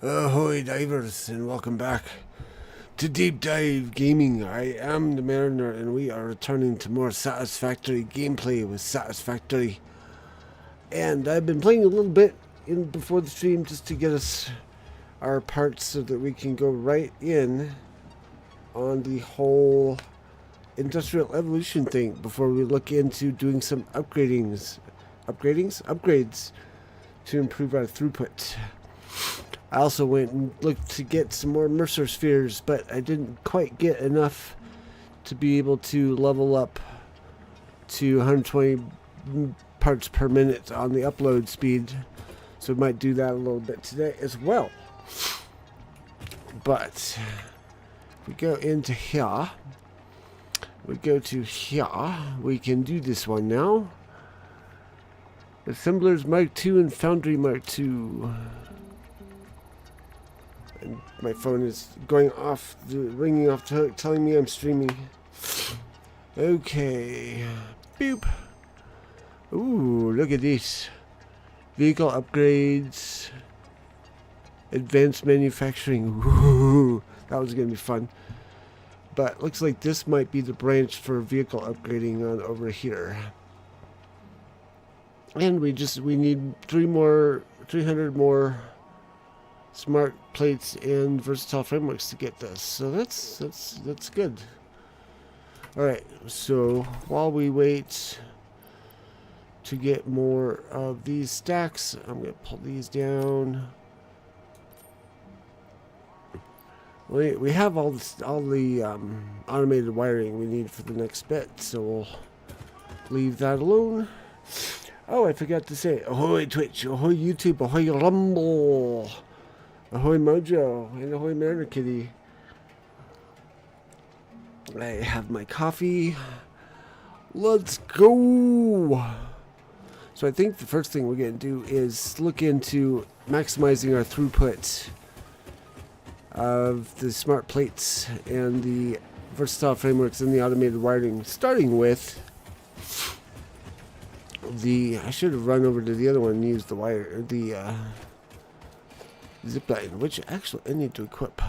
Ahoy divers and welcome back to Deep Dive Gaming. I am the Mariner and we are returning to more Satisfactory gameplay with Satisfactory. And I've been playing a little bit in before the stream just to get us our parts so that we can go right in on the whole industrial evolution thing before we look into doing some upgrades to improve our throughput. I also went and looked to get some more Mercer spheres, but I didn't quite get enough to be able to level up to 120 parts per minute on the upload speed. So we might do that a little bit today as well. But if we go into here, we can do this one now. Assemblers Mark II and Foundry Mark II. And my phone is ringing off the hook, telling me I'm streaming. Okay. Boop. Ooh, look at this. Vehicle upgrades. Advanced manufacturing. Ooh, that was going to be fun. But looks like this might be the branch for vehicle upgrading on over here. And we need 300 more smart plates and versatile frameworks to get this. So that's good. All right. So while we wait to get more of these stacks, I'm going to pull these down. We have all the automated wiring we need for the next bit, so we'll leave that alone. Oh, I forgot to say, ahoy Twitch, ahoy YouTube, ahoy Rumble, ahoy Mojo, and ahoy Mariner Kitty. I have my coffee. Let's go. So I think the first thing we're going to do is look into maximizing our throughput of the smart plates and the versatile frameworks and the automated wiring, starting with I should have run over to the other one and used the zip line, which actually I need to equip.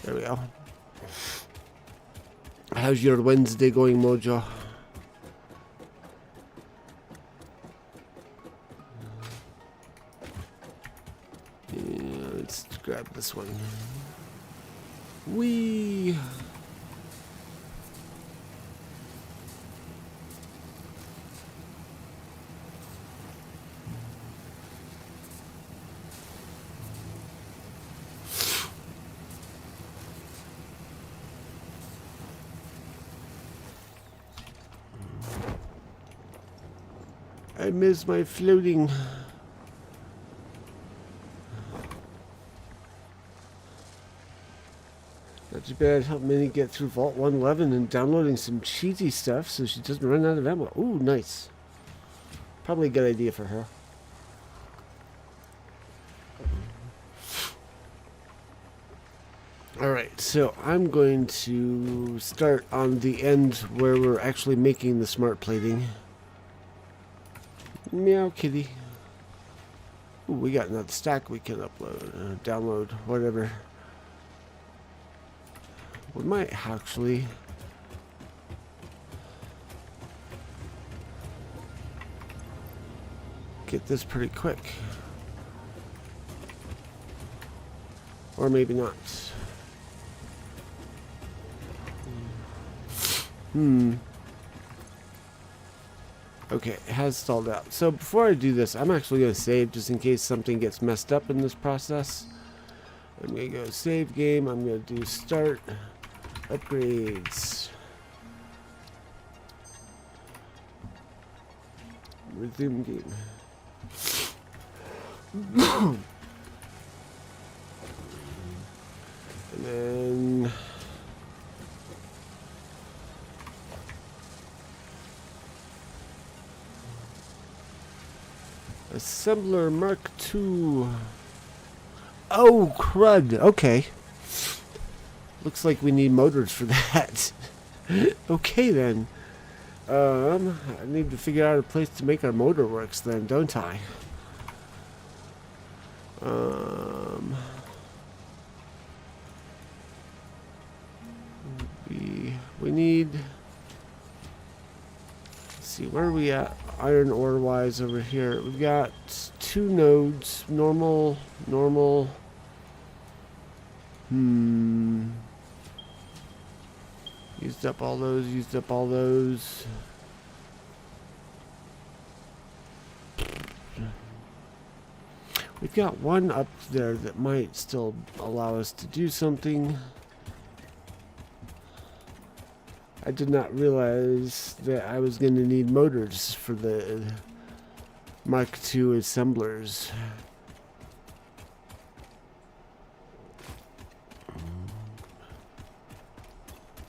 There we go. How's your Wednesday going, Mojo? Yeah, let's grab this one. Whee! I miss my floating. Not too bad. Help Minnie get through Vault 111 and downloading some cheesy stuff so she doesn't run out of ammo. Ooh, nice. Probably a good idea for her. Alright, so I'm going to start on the end where we're actually making the smart plating. Meow kitty. Ooh, we got another stack we can upload, download, whatever. We might actually get this pretty quick. Or maybe not. Okay, it has stalled out. So before I do this, I'm actually going to save just in case something gets messed up in this process. I'm going to go save game. I'm going to do start upgrades. Resume game. And then Assembler Mark II. Oh, crud. Okay. Looks like we need motors for that. Okay, then. I need to figure out a place to make our motor works then, don't I? Um, we need. Let's see, where are we at? Iron ore wise over here. We've got 2 nodes. Normal. Used up all those. We've got one up there that might still allow us to do something. I did not realize that I was going to need motors for the Mark II assemblers.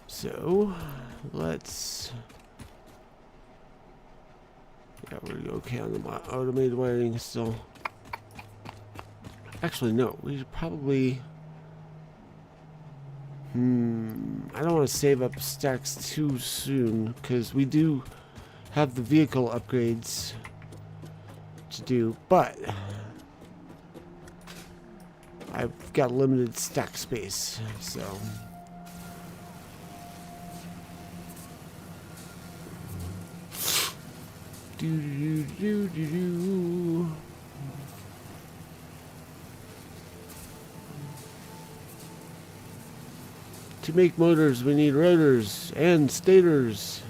So, let's... Yeah, we're okay on the automated wiring still. Actually, no. We should probably... I don't want to save up stacks too soon, because we do have the vehicle upgrades to do, but I've got limited stack space, so... To make motors, we need rotors and stators.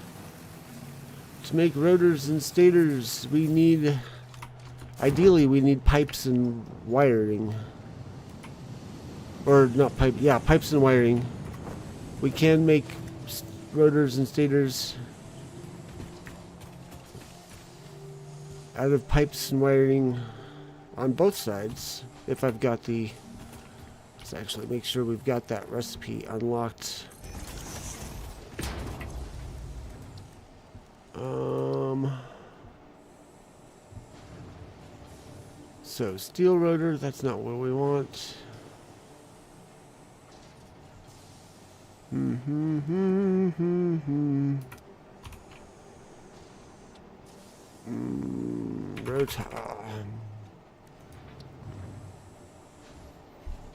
To make rotors and stators, we need... Ideally, we need pipes and wiring. Or not pipe, yeah, pipes and wiring. We can make rotors and stators out of pipes and wiring on both sides, if I've got the... Let's actually make sure we've got that recipe unlocked. So, steel rotor, that's not what we want. Rotor.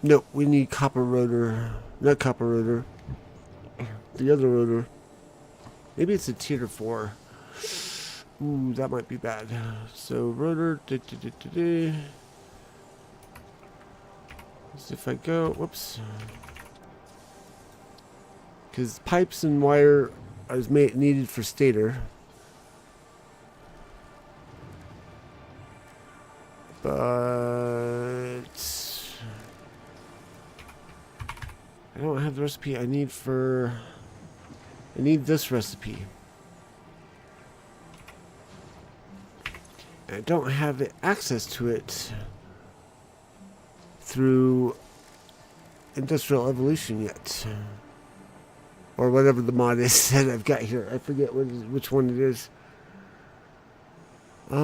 Nope, we need copper rotor. Not copper rotor. The other rotor. Maybe it's a tier 4. Ooh, that might be bad. So, rotor. So if I go, whoops. Because pipes and wire is needed for stator. But I don't have the recipe I need for... I need this recipe. I don't have access to it through Industrial Evolution yet. Or whatever the mod is that I've got here. I forget which one it is. I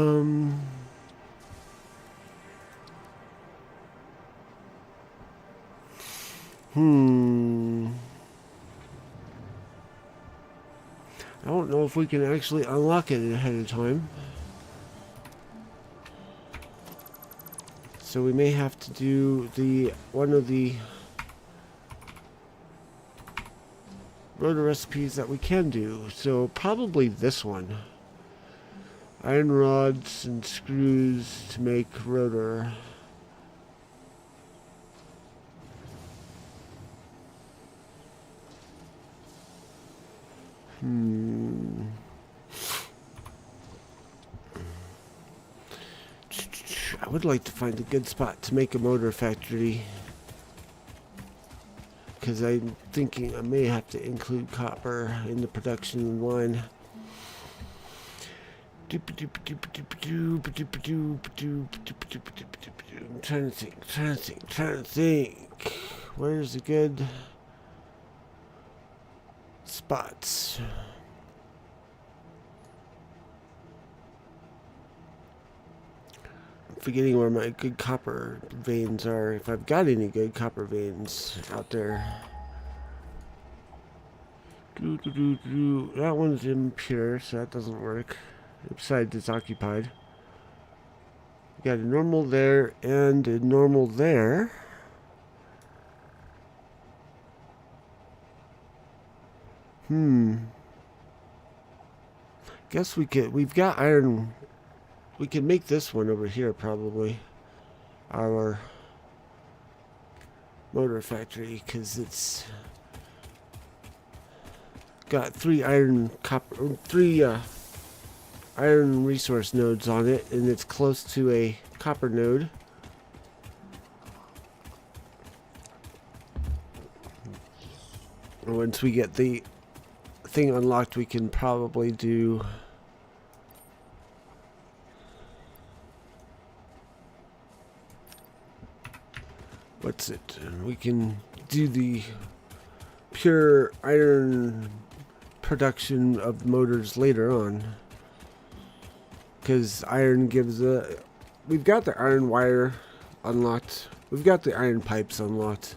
don't know if we can actually unlock it ahead of time. So we may have to do one of the rotor recipes that we can do. So probably this one. Iron rods and screws to make rotor. I would like to find a good spot to make a motor factory, because I'm thinking I may have to include copper in the production line. I'm trying to think. Where's a good spots? Forgetting where my good copper veins are, if I've got any good copper veins out there. That one's impure, so that doesn't work. Besides, it's occupied. We got a normal there and a normal there. Guess we've got iron. We can make this one over here probably. Our motor factory, because it's got three iron resource nodes on it, and it's close to a copper node. Once we get the thing unlocked, we can probably do we can do the pure iron production of motors later on, because iron gives we've got the iron wire unlocked, we've got the iron pipes unlocked,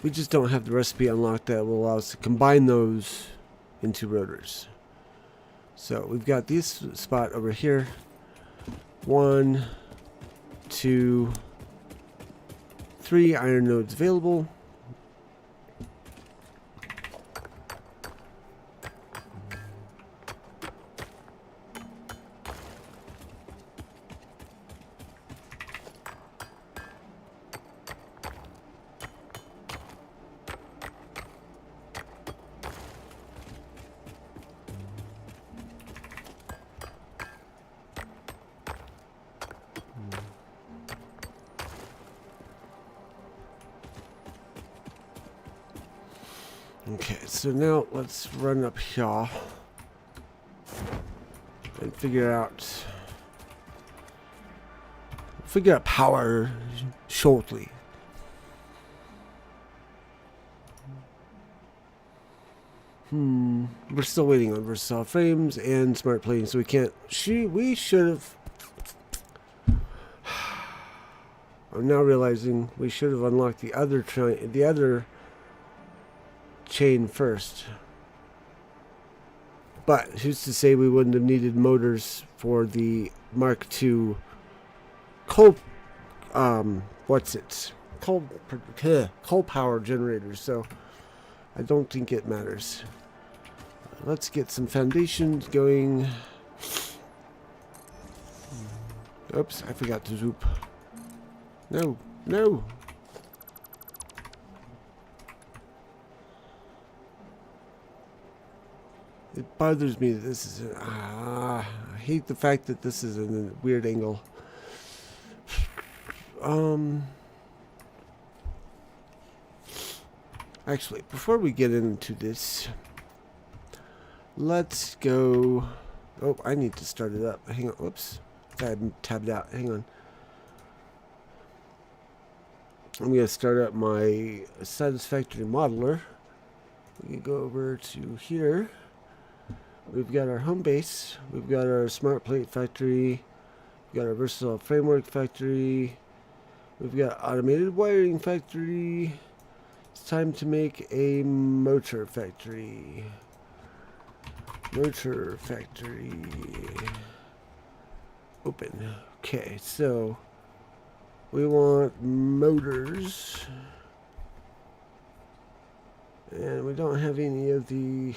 we just don't have the recipe unlocked that will allow us to combine those into rotors. So we've got this spot over here, 1, 2, 3 iron nodes available. Okay, so now let's run up here and figure out power shortly. We're still waiting on versatile frames and smart plating, so we can't. We should have. I'm now realizing we should have unlocked the other chain first. But who's to say we wouldn't have needed motors for the Mark II coal power generators, so I don't think it matters. Let's get some foundations going. Oops, I forgot to zoop. No. It bothers me that this is I hate the fact that this is in a weird angle. Actually, before we get into this, let's go. Oh, I need to start it up. Hang on. Whoops. I tabbed out. Hang on. I'm going to start up my Satisfactory modeler. We can go over to here. We've got our home base. We've got our smart plate factory. We've got our versatile framework factory. We've got automated wiring factory. It's time to make a motor factory. Motor factory. Open. Okay, so we want motors. And we don't have any of the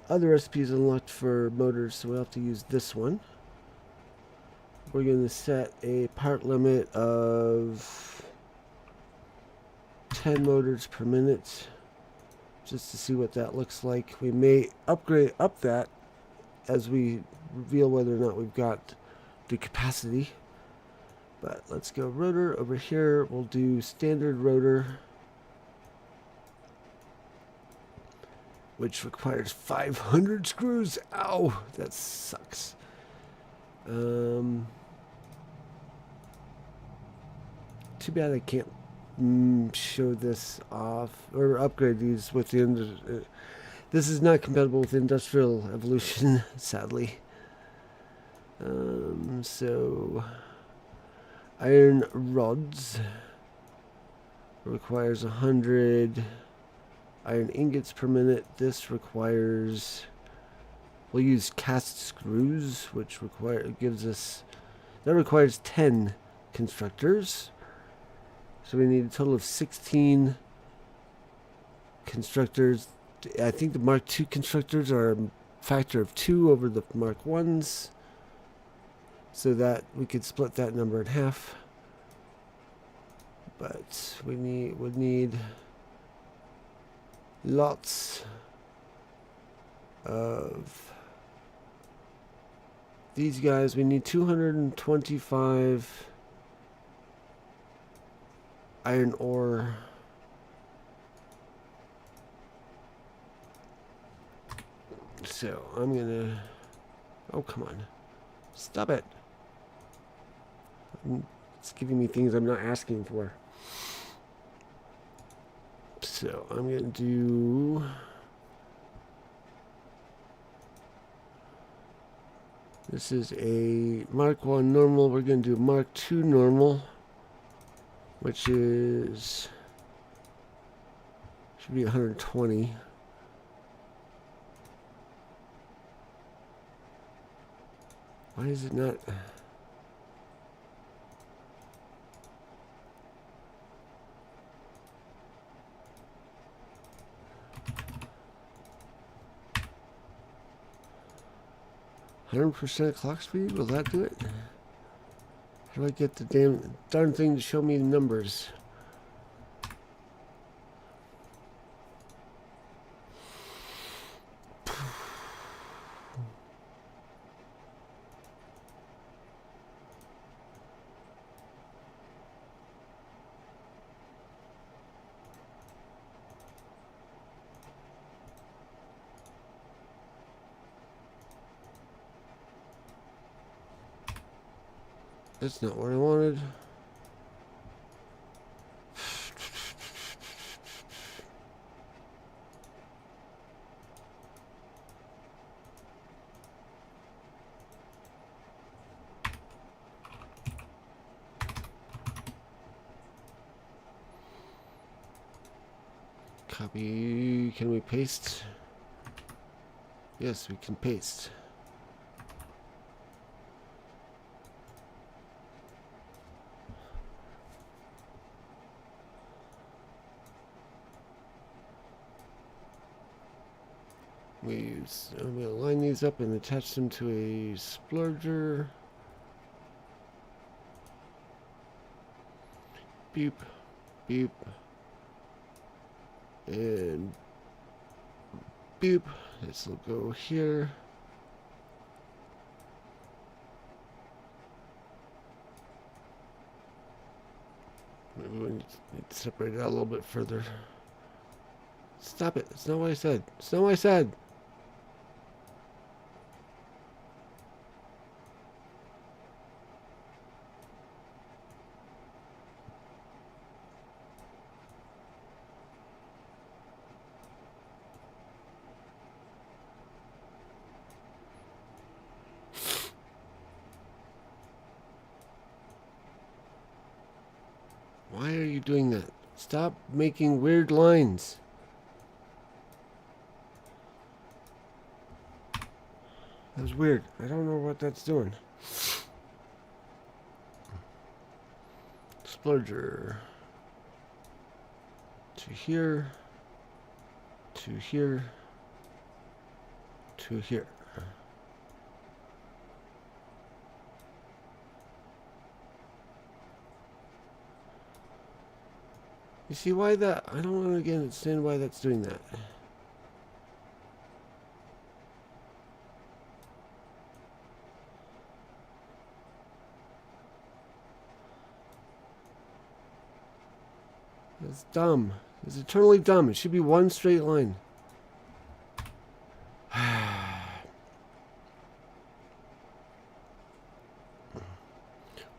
other recipes unlocked for motors, so we'll have to use this one. We're going to set a part limit of 10 motors per minute, just to see what that looks like. We may up that as we reveal whether or not we've got the capacity. But let's go rotor over here. We'll do standard rotor, which requires 500 screws. Ow, that sucks. Too bad I can't show this off or upgrade these with the this is not compatible with Industrial Evolution, sadly. So iron rods requires 100 iron ingots per minute. This requires We'll use cast screws, which requires 10 constructors. So we need a total of 16 constructors. I think the Mark II constructors are a factor of 2 over the Mark 1s, so that we could split that number in half. But we would need lots of these guys. We need 225 iron ore. So I'm gonna... Oh, come on. Stop it. It's giving me things I'm not asking for. So I'm gonna do... This is a Mark 1 normal. We're gonna do Mark 2 normal, which is... should be 120. Why is it not? 100% clock speed? Will that do it? How do I get the darn thing to show me the numbers? That's not what I wanted. Copy. Can we paste? Yes, we can paste. I'm going to line these up and attach them to a splurger. Beep, beep, and beep. This will go here. Maybe we need to separate it out a little bit further. Stop it. That's not what I said. That's not what I said. Why are you doing that? Stop making weird lines. That was weird. I don't know what that's doing. Splurger. To here. To here. To here. You see why that? I don't understand why that's doing that. It's dumb. It's eternally dumb. It should be one straight line.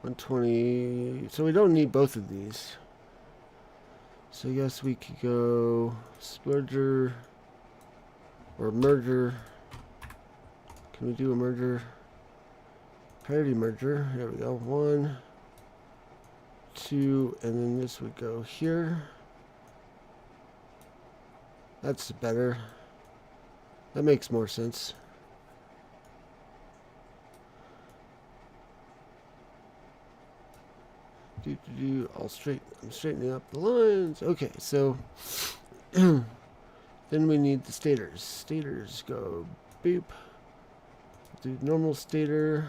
120. So we don't need both of these. So I guess we could go splurger or merger. Can we do a merger? Parity merger. There we go. 1, 2, and then this would go here. That's better. That makes more sense. I'm straightening up the lines. Okay, so then we need the stators. Stators go boop. Do normal stator.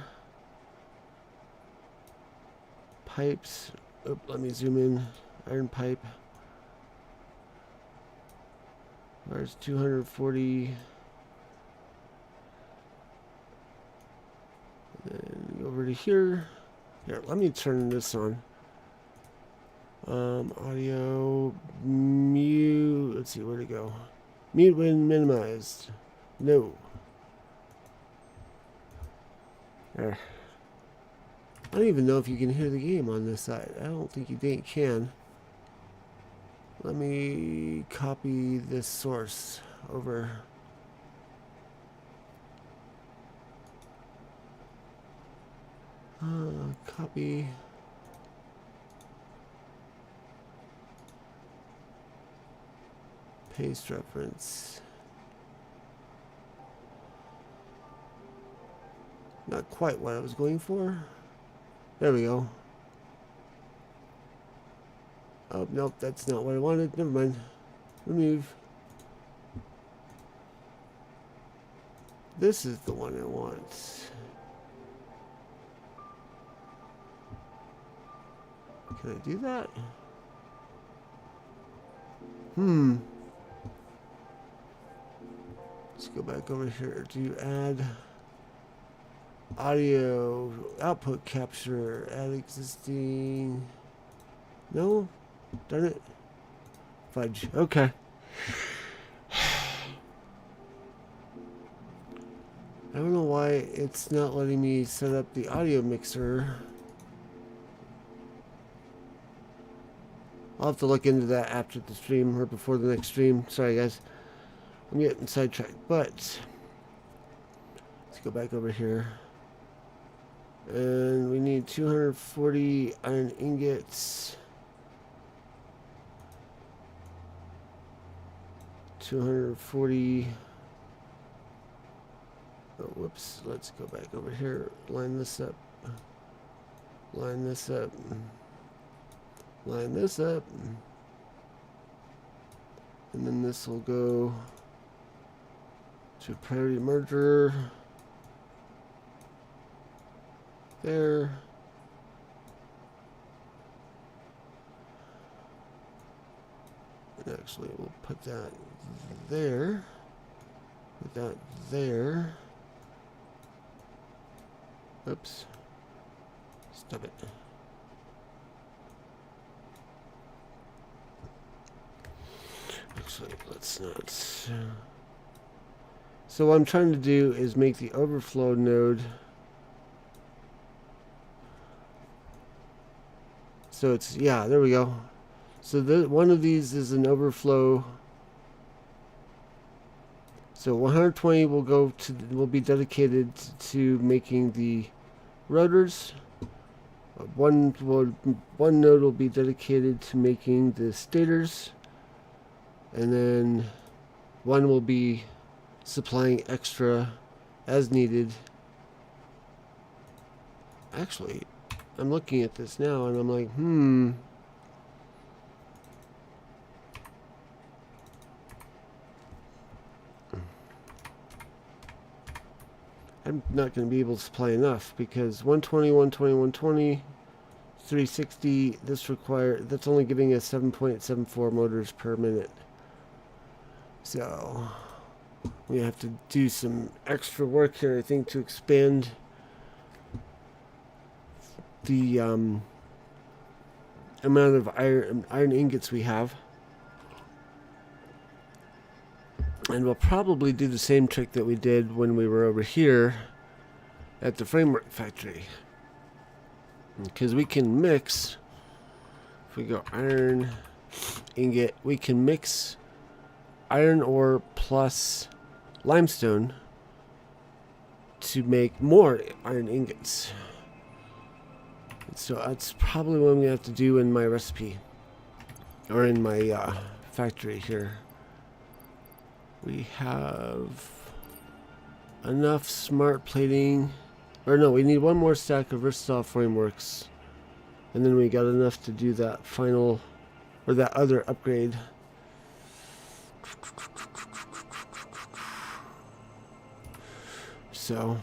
Pipes. Oh, let me zoom in. Iron pipe. There's 240. And go over to here. Here, let me turn this on. Audio mute. Let's see, where'd it go? Mute when minimized. No. There. I don't even know if you can hear the game on this side. I don't think you can. Let me copy this source over. Copy. Paste reference. Not quite what I was going for. There we go. Oh, nope, that's not what I wanted. Never mind. Remove. This is the one I want. Can I do that? Let's go back over here. Do you add audio output capture? Add existing. No? Darn it. Fudge. Okay. I don't know why it's not letting me set up the audio mixer. I'll have to look into that after the stream or before the next stream. Sorry, guys. I'm getting sidetracked, but let's go back over here. And we need 240 iron ingots. 240. Oh, whoops. Let's go back over here. Line this up. Line this up. Line this up. And then this will go to priority merger. There. And actually, we'll put that there. Put that there. Oops. Stop it. Actually, let's not. So what I'm trying to do is make the overflow node. So it's, yeah, there we go. So one of these is an overflow. So 120 will be dedicated to making the rotors. One node will be dedicated to making the stators, and then one will be supplying extra as needed. Actually, I'm looking at this now and I'm like, I'm not going to be able to supply enough because 120, 120, 120, 360, that's only giving us 7.74 motors per minute. So we have to do some extra work here, I think, to expand the amount of iron ingots we have. And we'll probably do the same trick that we did when we were over here at the framework factory. Because we can mix, if we go iron ingot, we can mix iron ore plus limestone to make more iron ingots. So that's probably what I'm going to have to do in my recipe, or in my factory here. We have enough smart plating, or no, we need one more stack of versatile frameworks. And then we got enough to do that final, or that other upgrade. So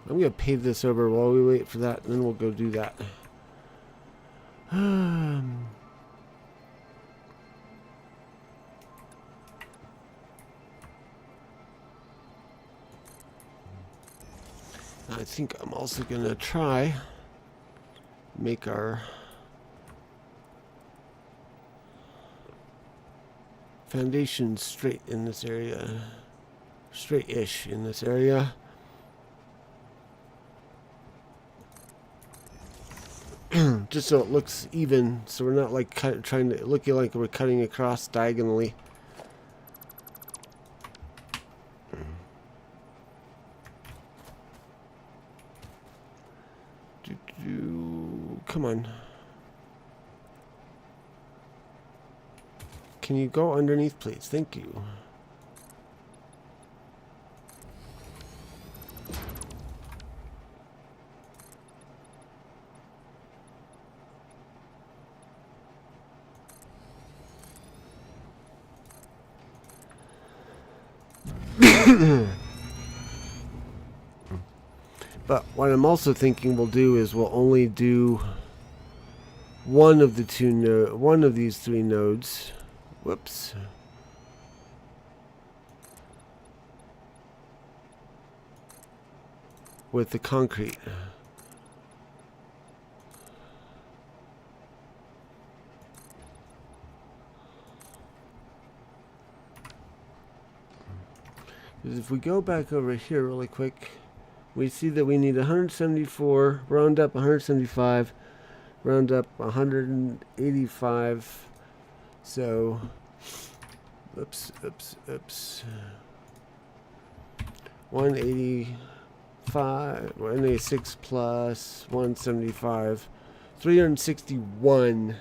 I'm going to pave this over while we wait for that, and then we'll go do that. I think I'm also going to try make our foundation straight in this area, straight-ish in this area. Just so it looks even, so we're not like trying to look like we're cutting across diagonally. Come on. Can you go underneath, please? Thank you. But what I'm also thinking we'll do is we'll only do one of these three nodes. Whoops. With the concrete. Because if we go back over here really quick, we see that we need 174, round up 175, round up 185. So, oops. 186 plus 175, 361.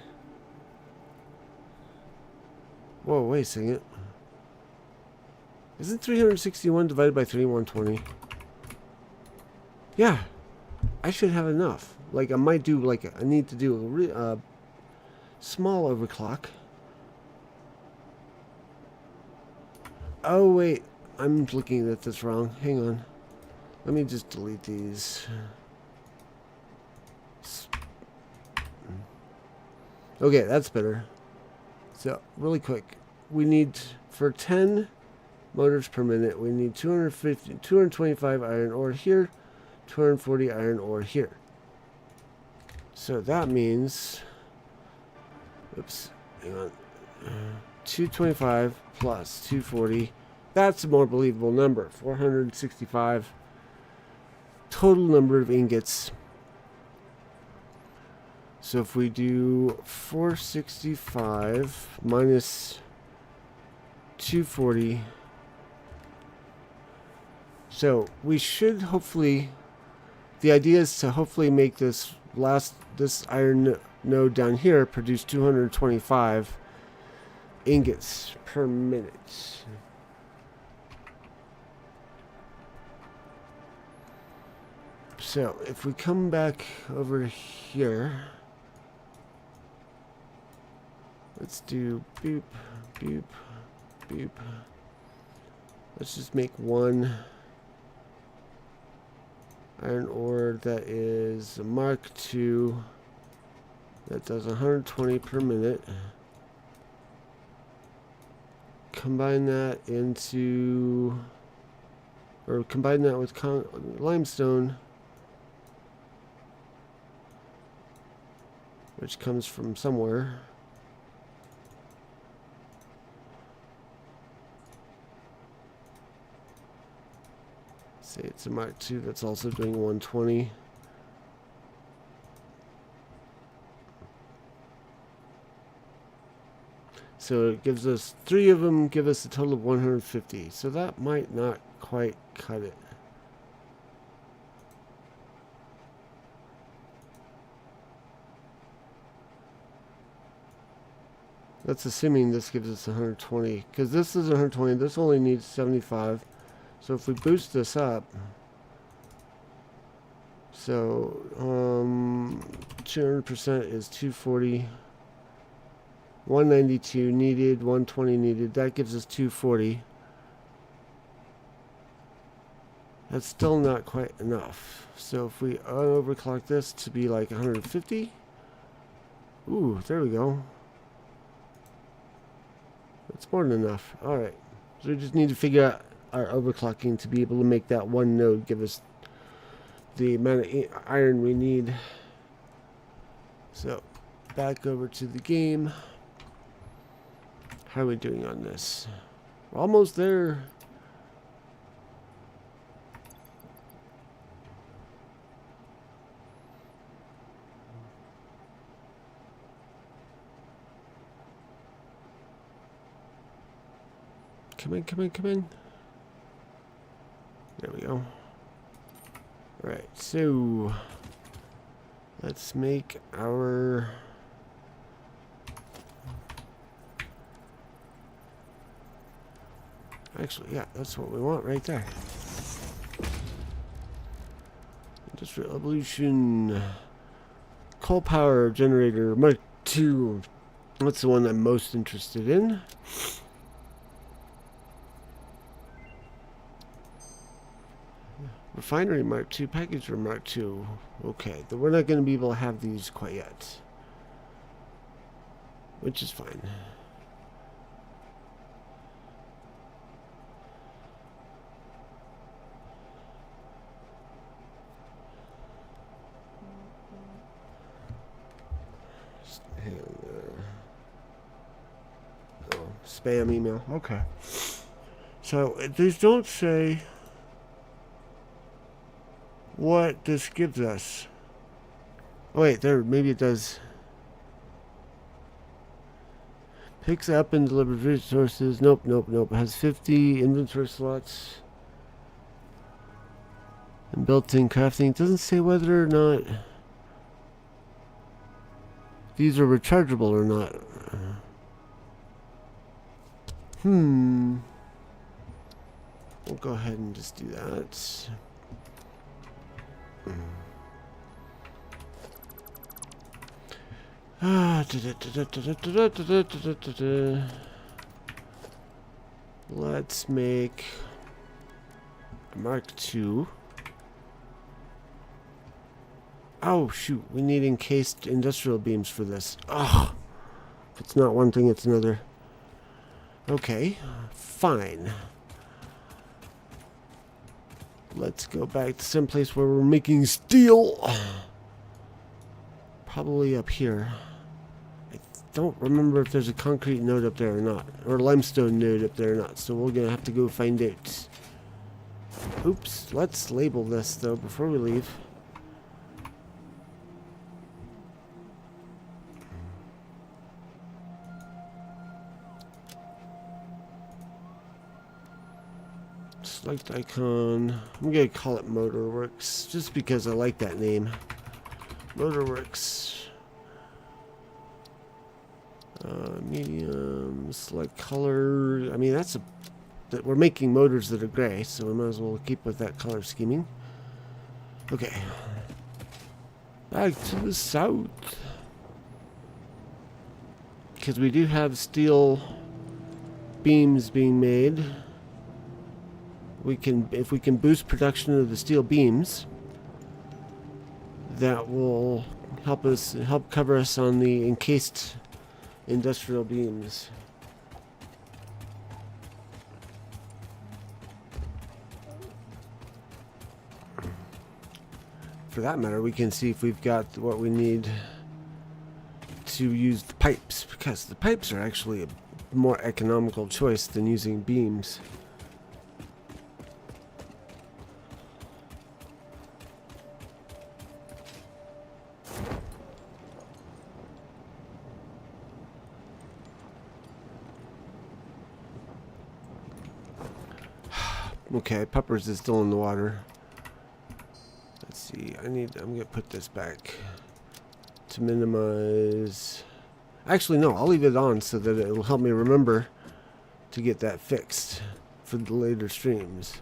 Whoa, wait a second. Isn't 361 divided by 3, 120? Yeah, I should have enough. Like, I might do, like, I need to do a small overclock. Oh, wait, I'm looking at this wrong. Hang on. Let me just delete these. Okay, that's better. So, really quick. We need, for 10 motors per minute, we need 225 iron ore here, 240 iron ore here. So that means, oops, hang on, 225 plus 240, that's a more believable number, 465 total number of ingots. So if we do 465 minus 240, so we should hopefully, the idea is to hopefully make this iron node down here produce 225 ingots per minute. So if we come back over here, let's do boop, boop, boop. Let's just make one iron ore that is a Mark II that does 120 per minute. Combine that into, or combine that with limestone, which comes from somewhere. Say it's a Mark II that's also doing 120. So it gives us, 3 of them give us a total of 150. So that might not quite cut it. That's assuming this gives us 120. Because this is 120, this only needs 75. So if we boost this up, so 200% is 240. 192 needed, 120 needed. That gives us 240. That's still not quite enough. So if we overclock this to be like 150. Ooh, there we go. That's more than enough. Alright. So we just need to figure out our overclocking to be able to make that one node give us the amount of iron we need. So, back over to the game. How are we doing on this? We're almost there. Come in, come in, come in. There we go. Alright, so let's make our actually, yeah, that's what we want right there. Industrial Evolution coal power generator Mark II. That's the one I'm most interested in. Refinery Mark II, package room Mark II. Okay, then we're not going to be able to have these quite yet, which is fine. Oh, spam email. Okay. So these don't say what this gives us. Oh wait, there, maybe it does. Picks up and delivers resources. Nope, nope, nope. It has 50 inventory slots and built-in crafting. It doesn't say whether or not these are rechargeable or not. We'll go ahead and just do that. Let's make a Mark II. Oh shoot, we need encased industrial beams for this. Ugh. If it's not one thing, it's another. Okay, fine. Let's go back to some place where we're making steel. Probably up here. I don't remember if there's a concrete node up there or not. Or a limestone node up there or not. So we're going to have to go find out. Oops. Let's label this though before we leave. Select icon. I'm going to call it Motorworks just because I like that name. Motorworks. Medium. Select color. I mean, we're making motors that are gray, so we might as well keep with that color scheming. Okay. Back to the south. Because we do have steel beams being made. If we can boost production of the steel beams, that will help cover us on the encased industrial beams. For that matter, we can see if we've got what we need to use the pipes, because the pipes are actually a more economical choice than using beams. Okay, Peppers is still in the water. Let's see. I'm gonna put this back to minimize. Actually, no, I'll leave it on so that it'll help me remember to get that fixed for the later streams.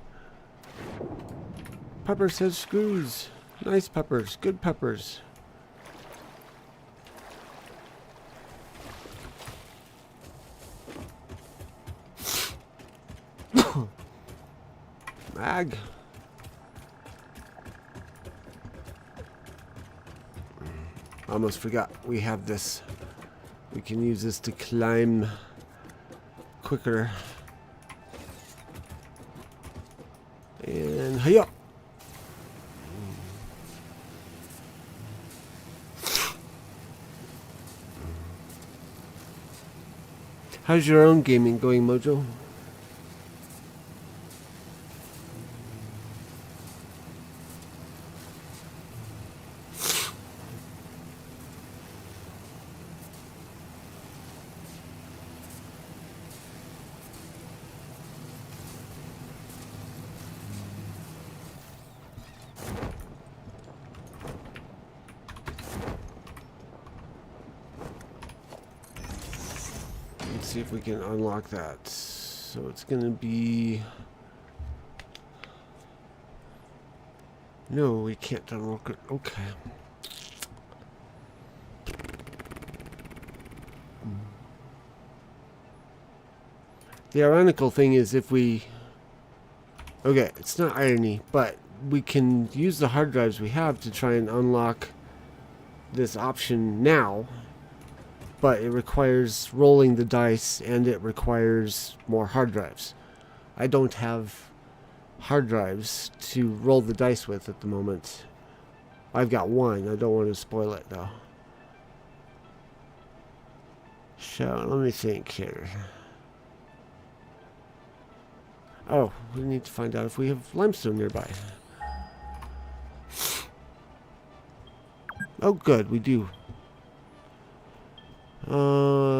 Pepper says screws. Nice Peppers. Good Peppers. Mag. Almost forgot we have this. We can use this to climb quicker. And hiya! How's your own gaming going, Mojo? Let's see if we can unlock that. So it's gonna be... No, we can't unlock it. Okay. The ironical thing is if we... Okay, it's not irony, but we can use the hard drives we have to try and unlock this option now, but it requires rolling the dice and it requires more hard drives. I don't have hard drives to roll the dice with at the moment. I've got one. I don't want to spoil it though. So let me think here. Oh, we need to find out if we have limestone nearby. Oh good, we do.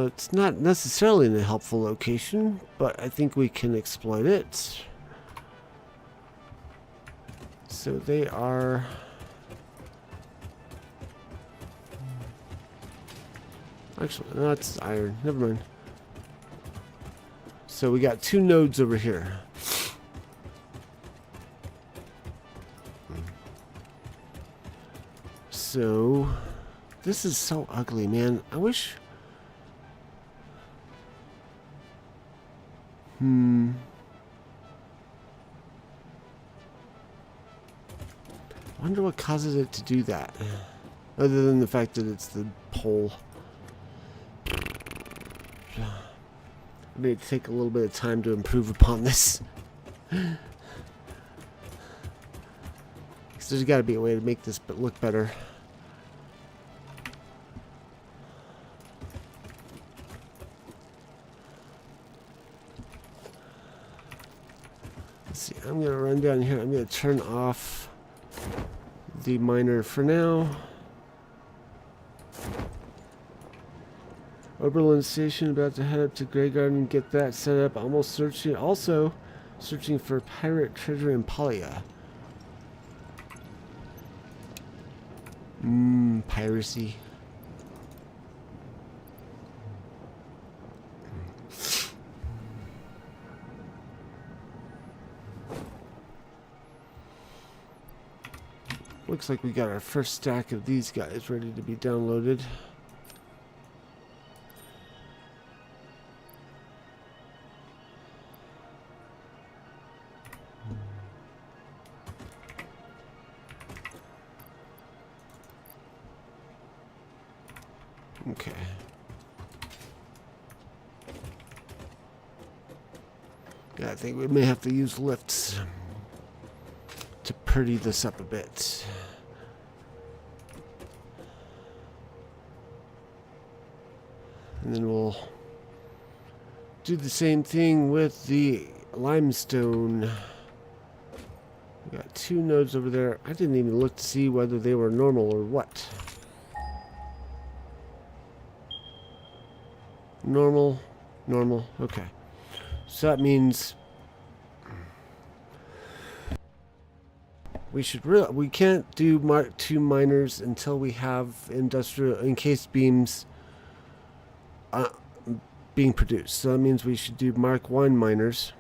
It's not necessarily in a helpful location, but I think we can exploit it. So they are... Actually, no, it's iron. Never mind. So we got 2 nodes over here. So... This is so ugly, man. I wish... I wonder what causes it to do that. Other than the fact that it's the pole. I may take a little bit of time to improve upon this. Because there's got to be a way to make this look better. Let's see, I'm going to run down here. I'm going to turn off the miner for now. Oberlin Station, about to head up to Grey Garden, get that set up. Almost searching, also searching for pirate treasure in Palia. Piracy. Looks like we got our first stack of these guys ready to be downloaded. Okay. Yeah, I think we may have to use lifts to pretty this up a bit. And then we'll do the same thing with the limestone. We got 2 nodes over there. I didn't even look to see whether they were normal or what. Normal, normal, okay. So that means we can't do Mark 2 miners until we have industrial encased beams being produced. So that means we should do Mark 1 miners.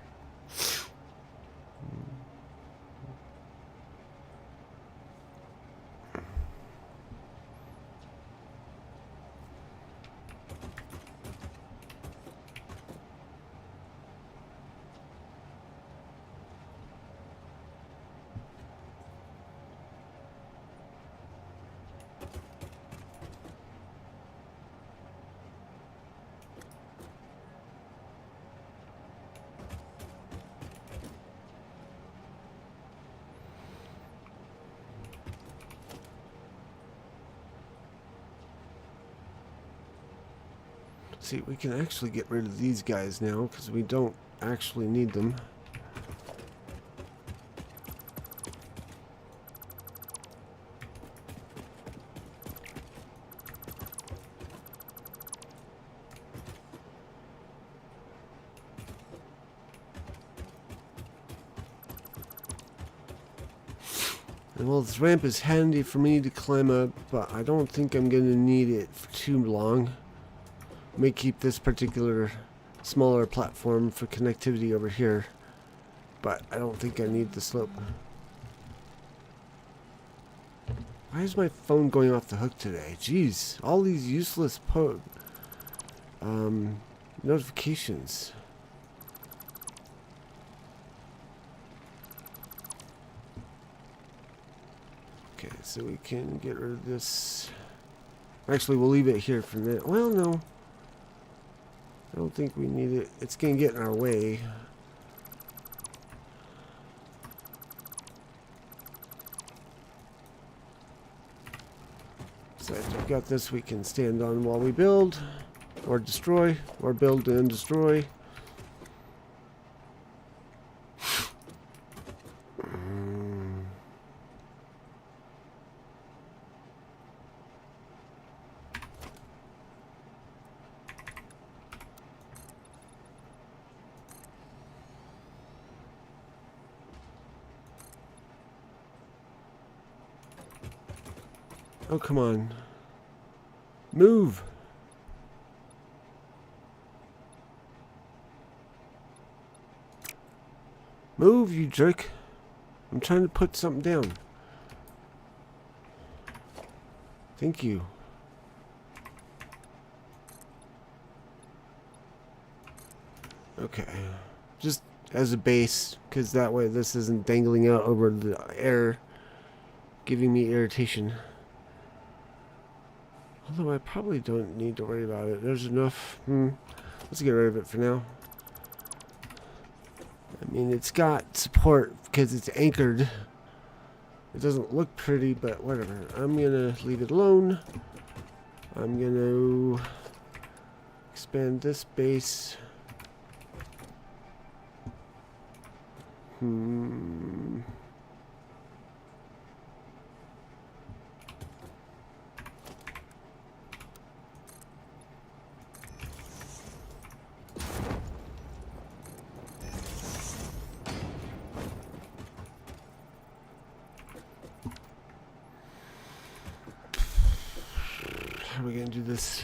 See, we can actually get rid of these guys now because we don't actually need them. And well, this ramp is handy for me to climb up, but I don't think I'm going to need it for too long. May keep this particular smaller platform for connectivity over here, but I don't think I need the slope. Why is my phone going off the hook today? Jeez, all these useless notifications. Okay, so we can get rid of this. Actually, we'll leave it here for now. Well, no. I don't think we need it. It's going to get in our way. So we've got this we can stand on while we build, or destroy, or build and destroy. Oh, come on. Move! Move, you jerk. I'm trying to put something down. Thank you. Okay. Just as a base, because that way this isn't dangling out over the air, giving me irritation. Although I probably don't need to worry about it. There's enough. Let's get rid of it for now. I mean, it's got support because it's anchored. It doesn't look pretty, but whatever. I'm going to leave it alone. I'm going to expand this base. How are we going to do this?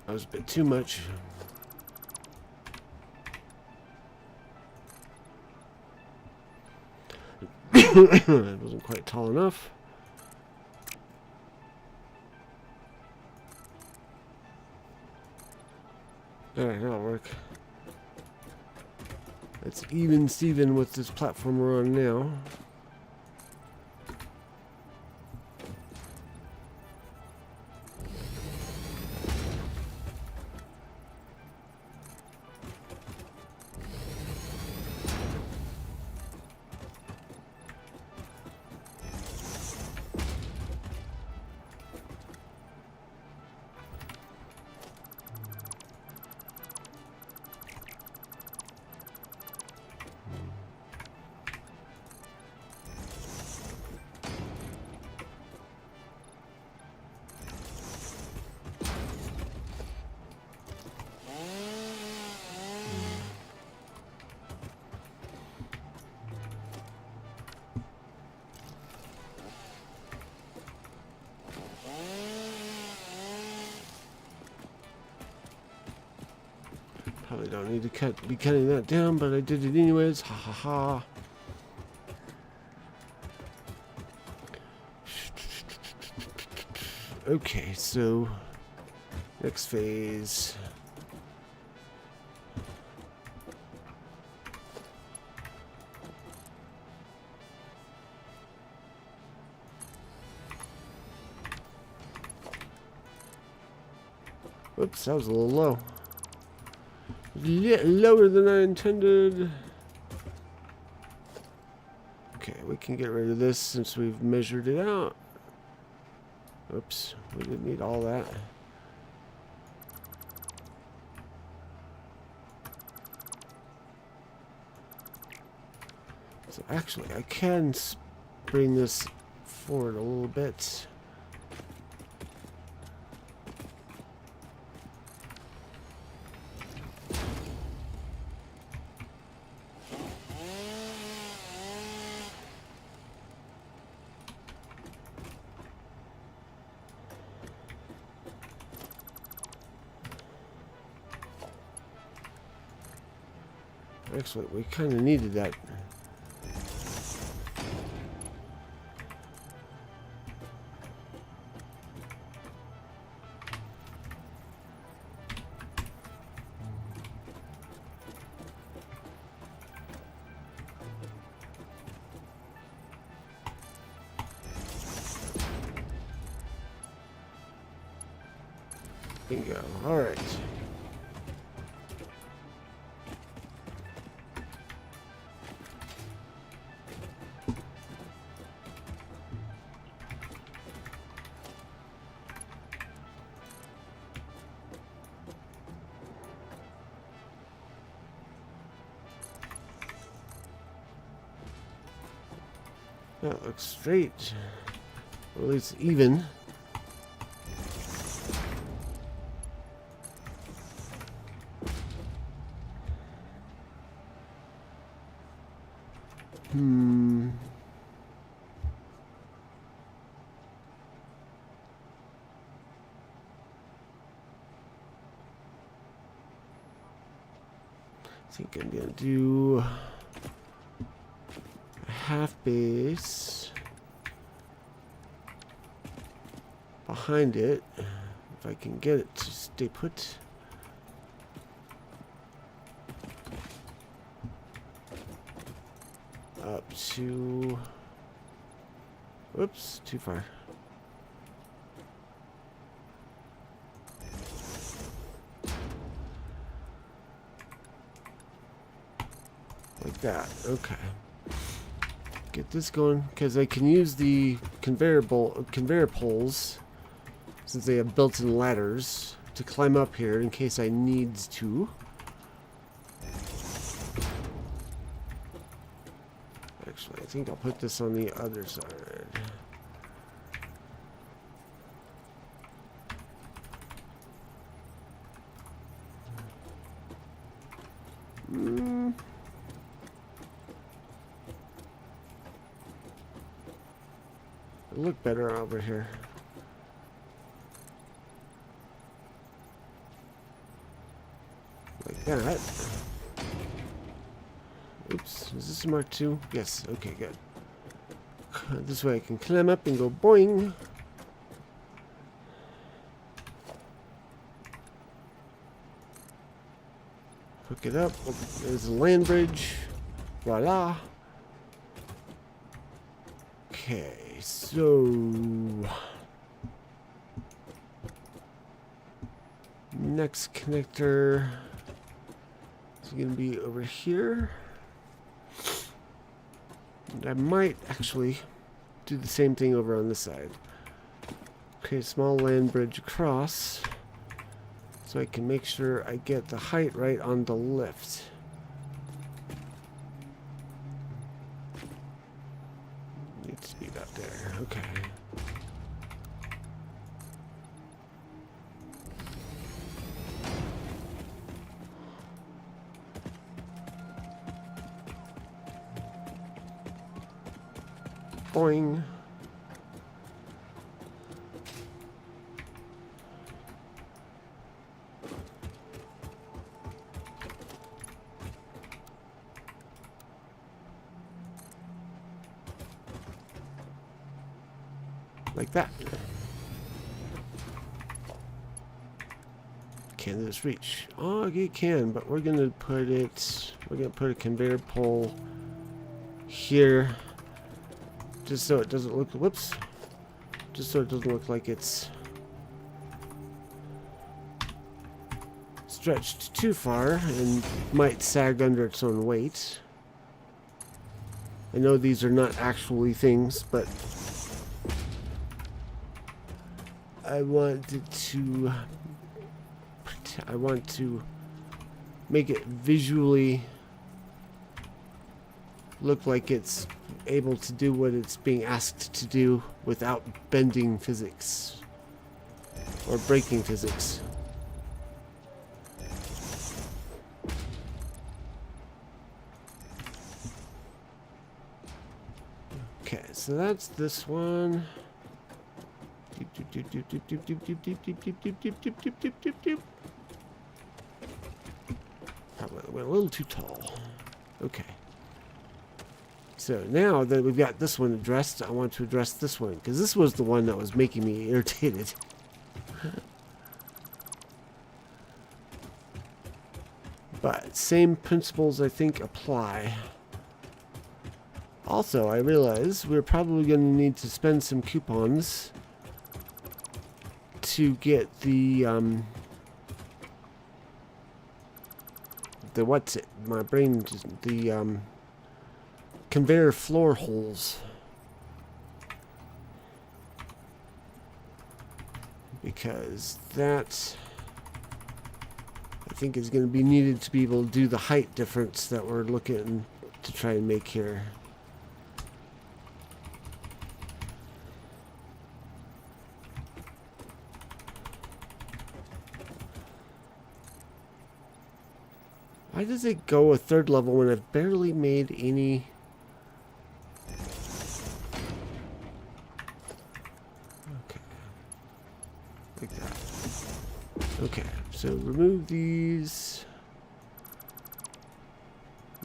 That was a bit too much. It wasn't quite tall enough. Alright, that'll work. It's even Steven with this platform we're on now. Probably don't need to be cutting that down, but I did it anyways. Ha ha ha. Okay, so next phase. Oops, that was a little low. Lower than I intended. Okay, we can get rid of this since we've measured it out. Oops, we didn't need all that. So actually, I can bring this forward a little bit. Actually, we kind of needed that. Bingo. All right. That looks straight. Or at least even. I think I'm gonna do a half base behind it, if I can get it to stay put. Up to, whoops, too far. Like that, okay. Get this going, because I can use the conveyor poles, since they have built-in ladders, to climb up here in case I need to. Actually, I think I'll put this on the other side. It'll look better over here. Like that. Oops, is this a Mark II? Yes, okay, good. This way I can climb up and go boing. Hook it up. Oh, there's a land bridge. Voila. Okay, so next connector is going to be over here. And I might actually do the same thing over on this side. Create a small land bridge across so I can make sure I get the height right on the lift. Needs to be about there. Okay. Boing. like that. Can this reach? Oh, it can, but we're gonna put it. We're gonna put a conveyor pole here, just so it doesn't look. Whoops. Just so it doesn't look like it's stretched too far and might sag under its own weight. I know these are not actually things, but I want to make it visually look like it's able to do what it's being asked to do without bending physics or breaking physics. Okay, so that's this one. Probably went a little too tall. Okay. So now that we've got this one addressed, I want to address this one, because this was the one that was making me irritated. But same principles, I think, apply. Also, I realize we're probably going to need to spend some coupons to get the what's it? My brain just, the conveyor floor holes. Because that, I think, is going to be needed to be able to do the height difference that we're looking to try and make here. Why does it go a third level when I've barely made any? Okay. Like that. Okay, so remove these.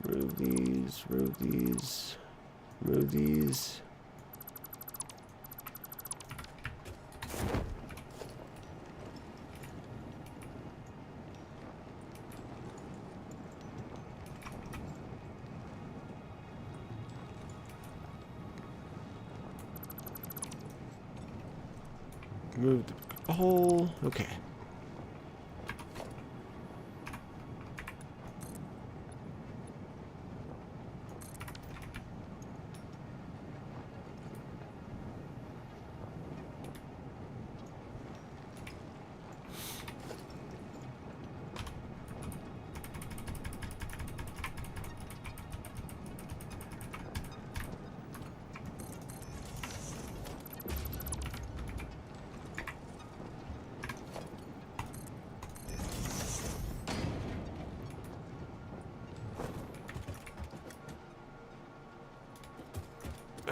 Remove these, remove these, remove these. Move the hole. Okay.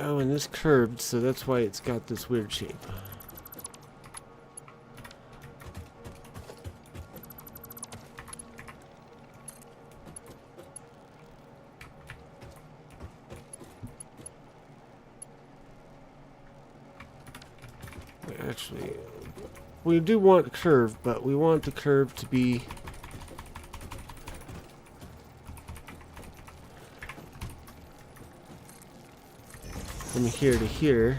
Oh, and this curved, so that's why it's got this weird shape. Actually, we do want curve, but we want the curve to be from here to here.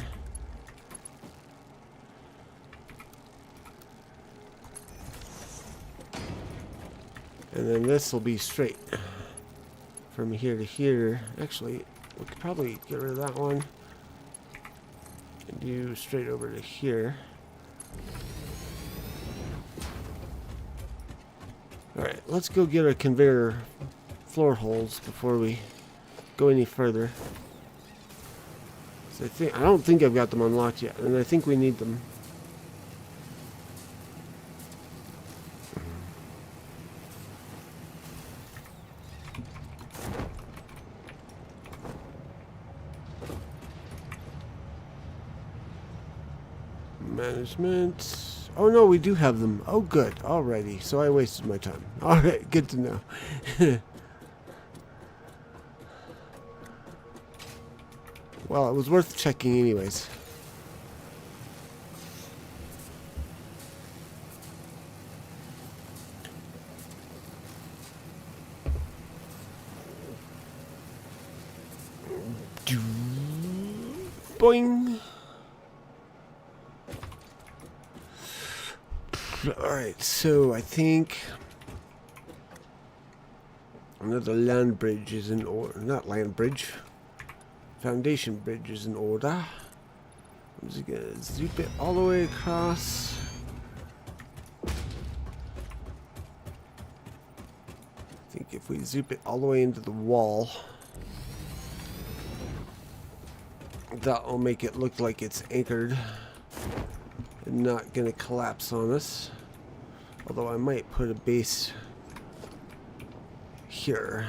And then this will be straight from here to here. Actually, we could probably get rid of that one and do straight over to here. Alright, let's go get our conveyor floor holes before we go any further. So I don't think I've got them unlocked yet, and I think we need them. Management. Oh no, we do have them. Oh good. Alrighty. So I wasted my time. Alright, good to know. Well, it was worth checking anyways. Boing. Alright, so I think another land bridge is in order. Not land bridge. Foundation bridge is in order. I'm just gonna zoop it all the way across. I think if we zoop it all the way into the wall, that will make it look like it's anchored and not gonna collapse on us. Although I might put a base here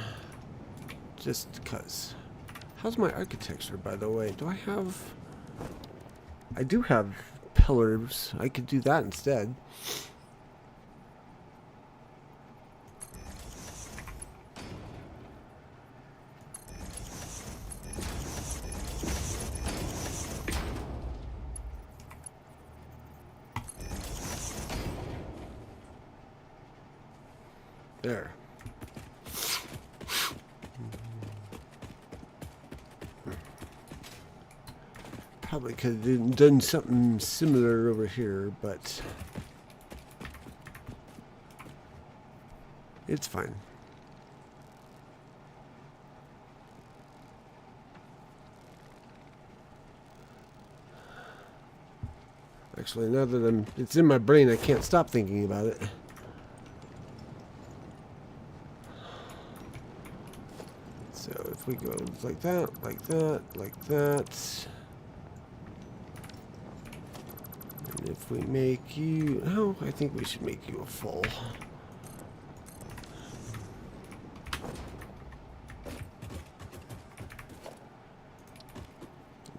just because. How's my architecture, by the way? Do I have... I do have pillars. I could do that instead. There. Probably could have done something similar over here, but it's fine. Actually, now that it's in my brain, I can't stop thinking about it. So if we go like that, like that, like that. And if we make you... Oh, I think we should make you a full.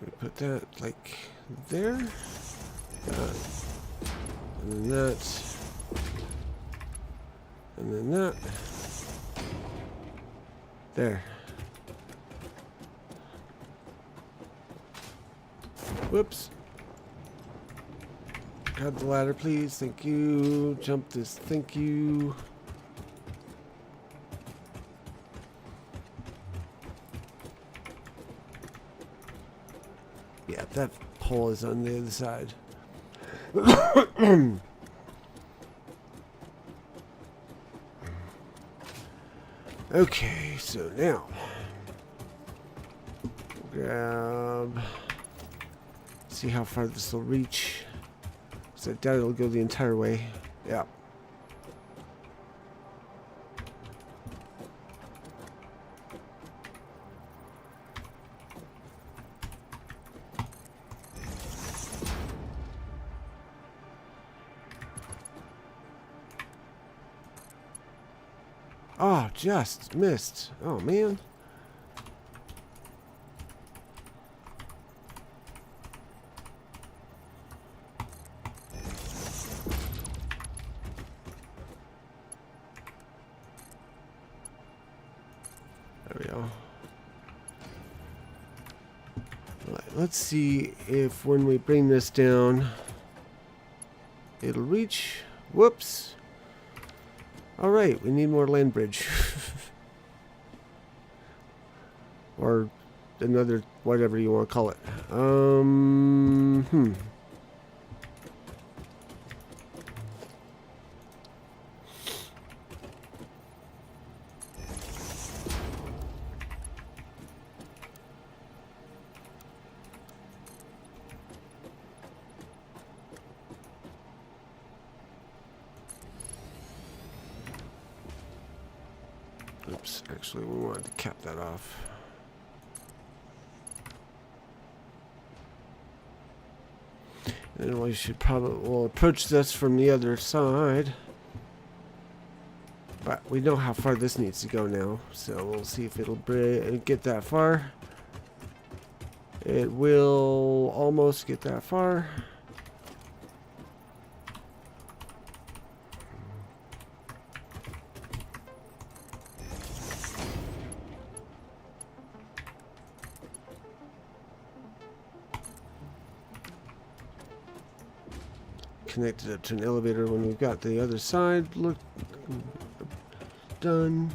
We put that like there. That. And then that. And then that. There. Whoops. Grab the ladder, please. Thank you. Jump this. Thank you. Yeah, that pole is on the other side. Okay, so now grab. See how far this will reach. So I doubt it'll go the entire way. Yeah. Oh, just missed. Oh, man. There we go. All right, let's see if when we bring this down, it'll reach. Whoops. All right, we need more land bridge. Or another, whatever you want to call it. Oops, actually we wanted to cap that off. And we should probably, we'll approach this from the other side. But we know how far this needs to go now, so we'll see if it'll get that far. It will almost get that far. Connected it to an elevator when we've got the other side. Look, done.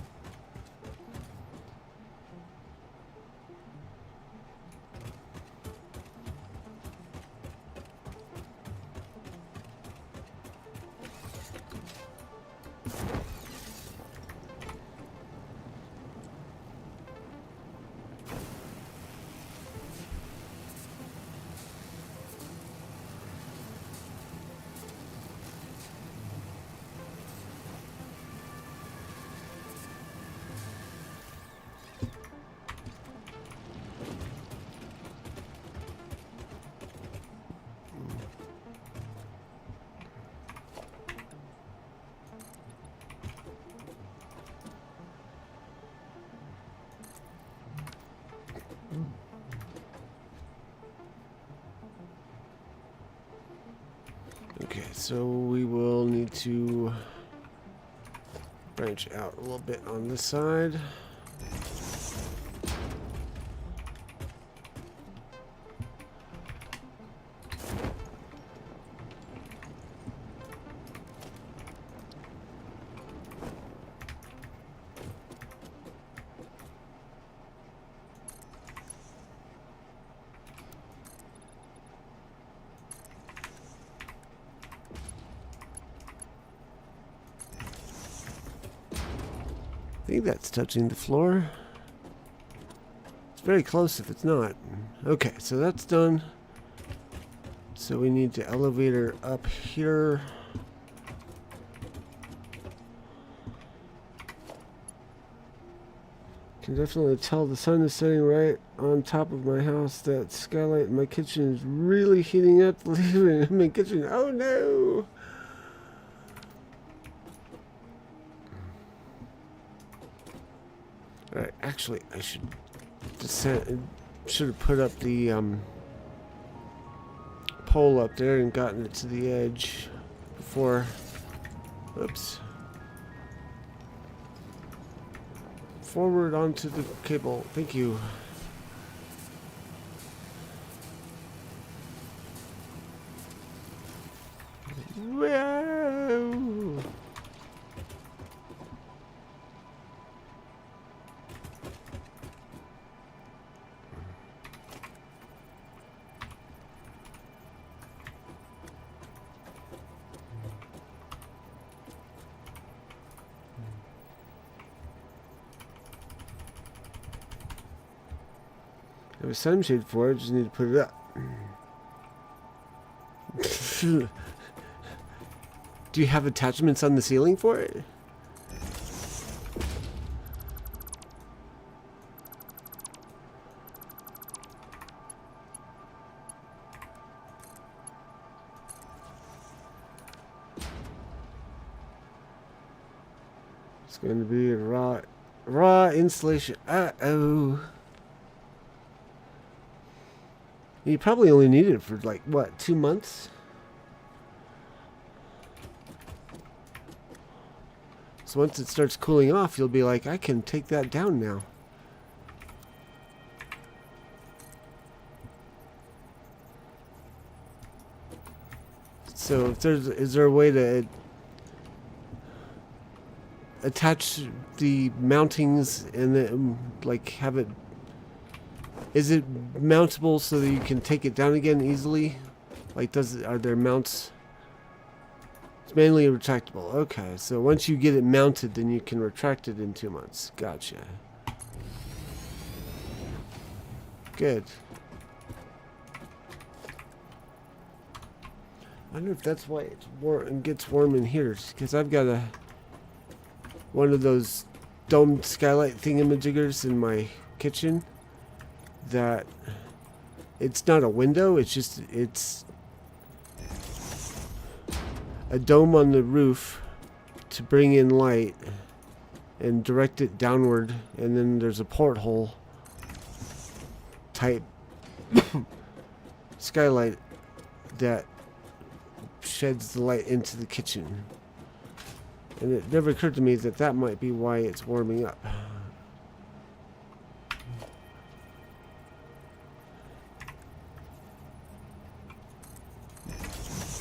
so we will need to branch out a little bit on this side. I think that's touching the floor. It's very close if it's not. Okay, so that's done. So we need the elevator up here. Can definitely tell the sun is setting right on top of my house. That skylight in my kitchen is really heating up the living room and kitchen. Oh no! Alright, actually, I should have put up the pole up there and gotten it to the edge before. Oops. Forward onto the cable. Thank you. Whoa. I have a sunshade for it, just need to put it up. Do you have attachments on the ceiling for it? It's going to be a raw installation. Uh-oh. You probably only need it for like, what, 2 months? So once it starts cooling off, you'll be like, I can take that down now. So if is there a way to attach the mountings and then like have it? Is it mountable so that you can take it down again easily? Like, are there mounts? It's mainly retractable. Okay, so once you get it mounted, then you can retract it in 2 months. Gotcha. Good. I wonder if that's why it's warm and gets warm in here. Because I've got one of those domed skylight thingamajiggers in my kitchen. That it's not a window, it's a dome on the roof to bring in light and direct it downward, and then there's a porthole type skylight that sheds the light into the kitchen. And it never occurred to me that that might be why it's warming up.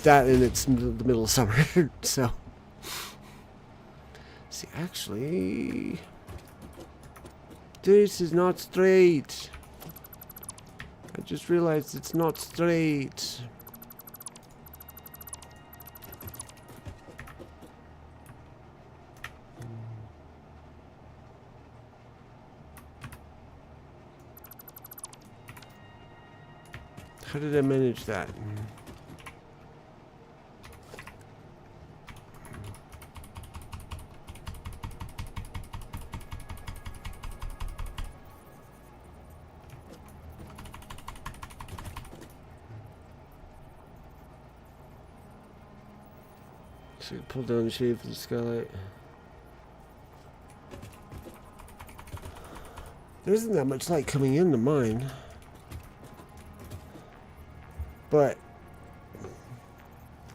That and it's the middle of summer. So see, actually this is not straight. I just realized it's not straight. How did I manage that? So pull down the shade for the skylight. There isn't that much light coming into mine. But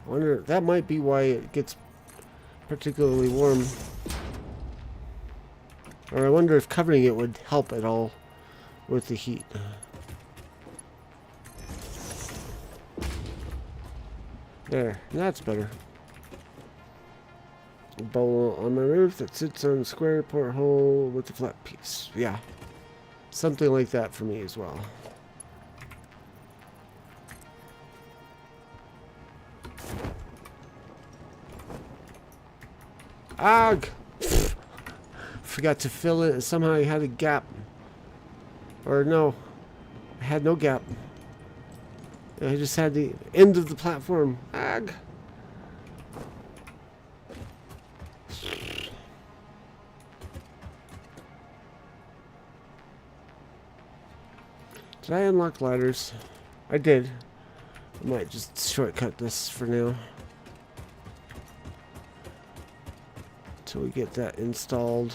I wonder, that might be why it gets particularly warm. Or I wonder if covering it would help at all with the heat. There, that's better. A bowl on my roof that sits on a square porthole with a flat piece. Yeah, something like that for me as well. Ugh! Forgot to fill it. Somehow I had a gap. Or no, I had no gap. I just had the end of the platform. Ugh! Did I unlock ladders? I did. I might just shortcut this for now. Until we get that installed.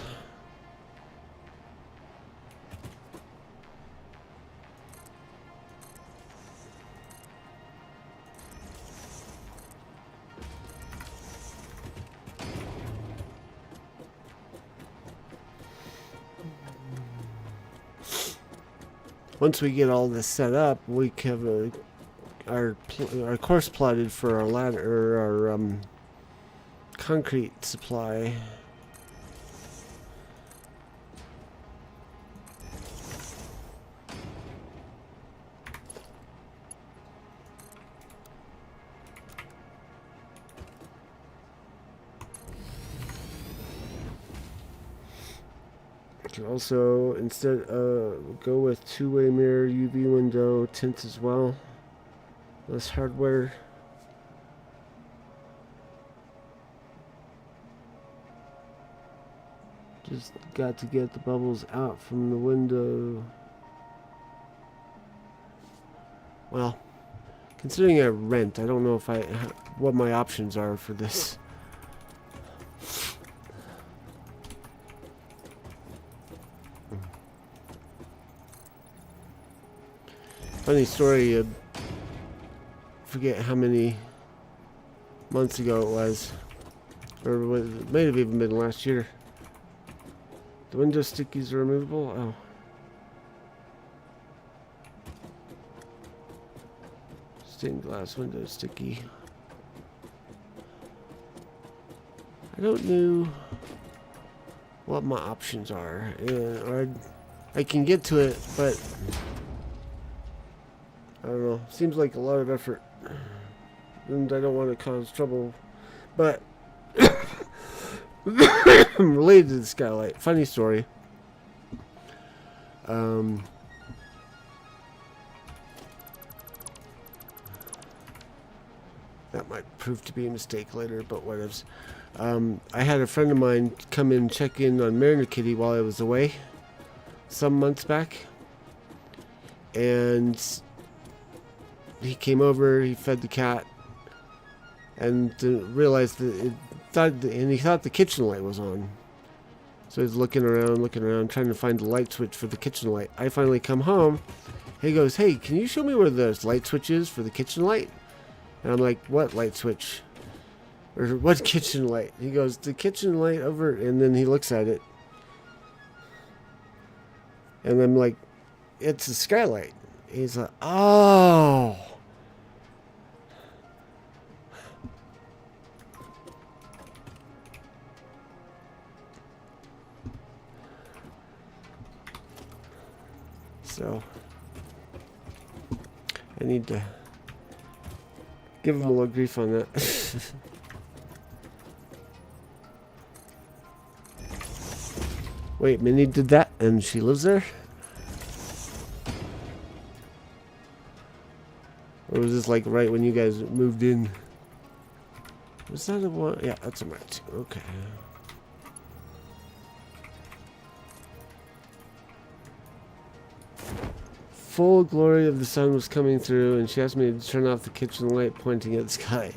Once we get all this set up, we have our course plotted for our ladder, or our concrete supply. Also, instead, go with two-way mirror, UV window, tint as well. Less hardware. Just got to get the bubbles out from the window. Well, considering I rent, I don't know if what my options are for this. Funny story, forget how many months ago it was, or it may have even been last year. The window stickies are removable? Oh. Stained glass window sticky. I don't know what my options are. Or I can get to it, but I don't know. Seems like a lot of effort. And I don't want to cause trouble. But related to the skylight. Funny story. That might prove to be a mistake later, but whatevs. I had a friend of mine come in and check in on Mariner Kitty while I was away some months back. And he came over, he fed the cat, and realized that he thought the kitchen light was on. So he's looking around, trying to find the light switch for the kitchen light. I finally come home. He goes, "Hey, can you show me where the light switch is for the kitchen light?" And I'm like, "What light switch? Or what kitchen light?" He goes, "The kitchen light over," and then he looks at it. And I'm like, "It's a skylight." He's like, "Oh." So I need to give him a little grief on that. Wait, Minnie did that and she lives there? Or was this like right when you guys moved in? Was that a one? Yeah, that's a match. Okay. Full glory of the sun was coming through, and she asked me to turn off the kitchen light, pointing at the sky.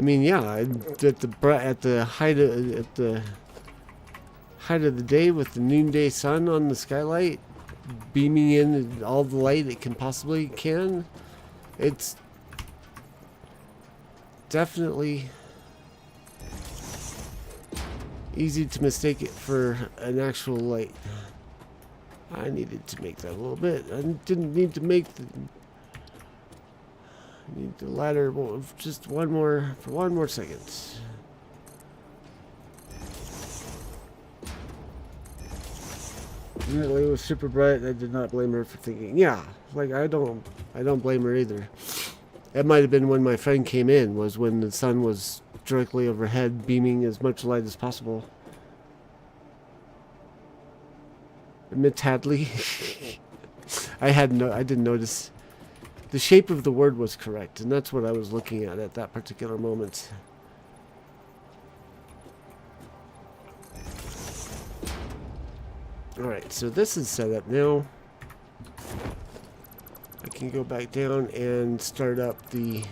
I mean, yeah, at the height of the day with the noonday sun on the skylight, beaming in all the light it can possibly can, it's definitely easy to mistake it for an actual light. I needed to make that a little bit. I didn't need to make the. I need the ladder just for one more second. Apparently it was super bright. I did not blame her for thinking. Yeah, like I don't blame her either. It might have been when my friend came in, was when the sun was directly overhead, beaming as much light as possible. Miss Hadley. I didn't notice. The shape of the word was correct, and that's what I was looking at that particular moment. Alright, so this is set up now. I can go back down and start up the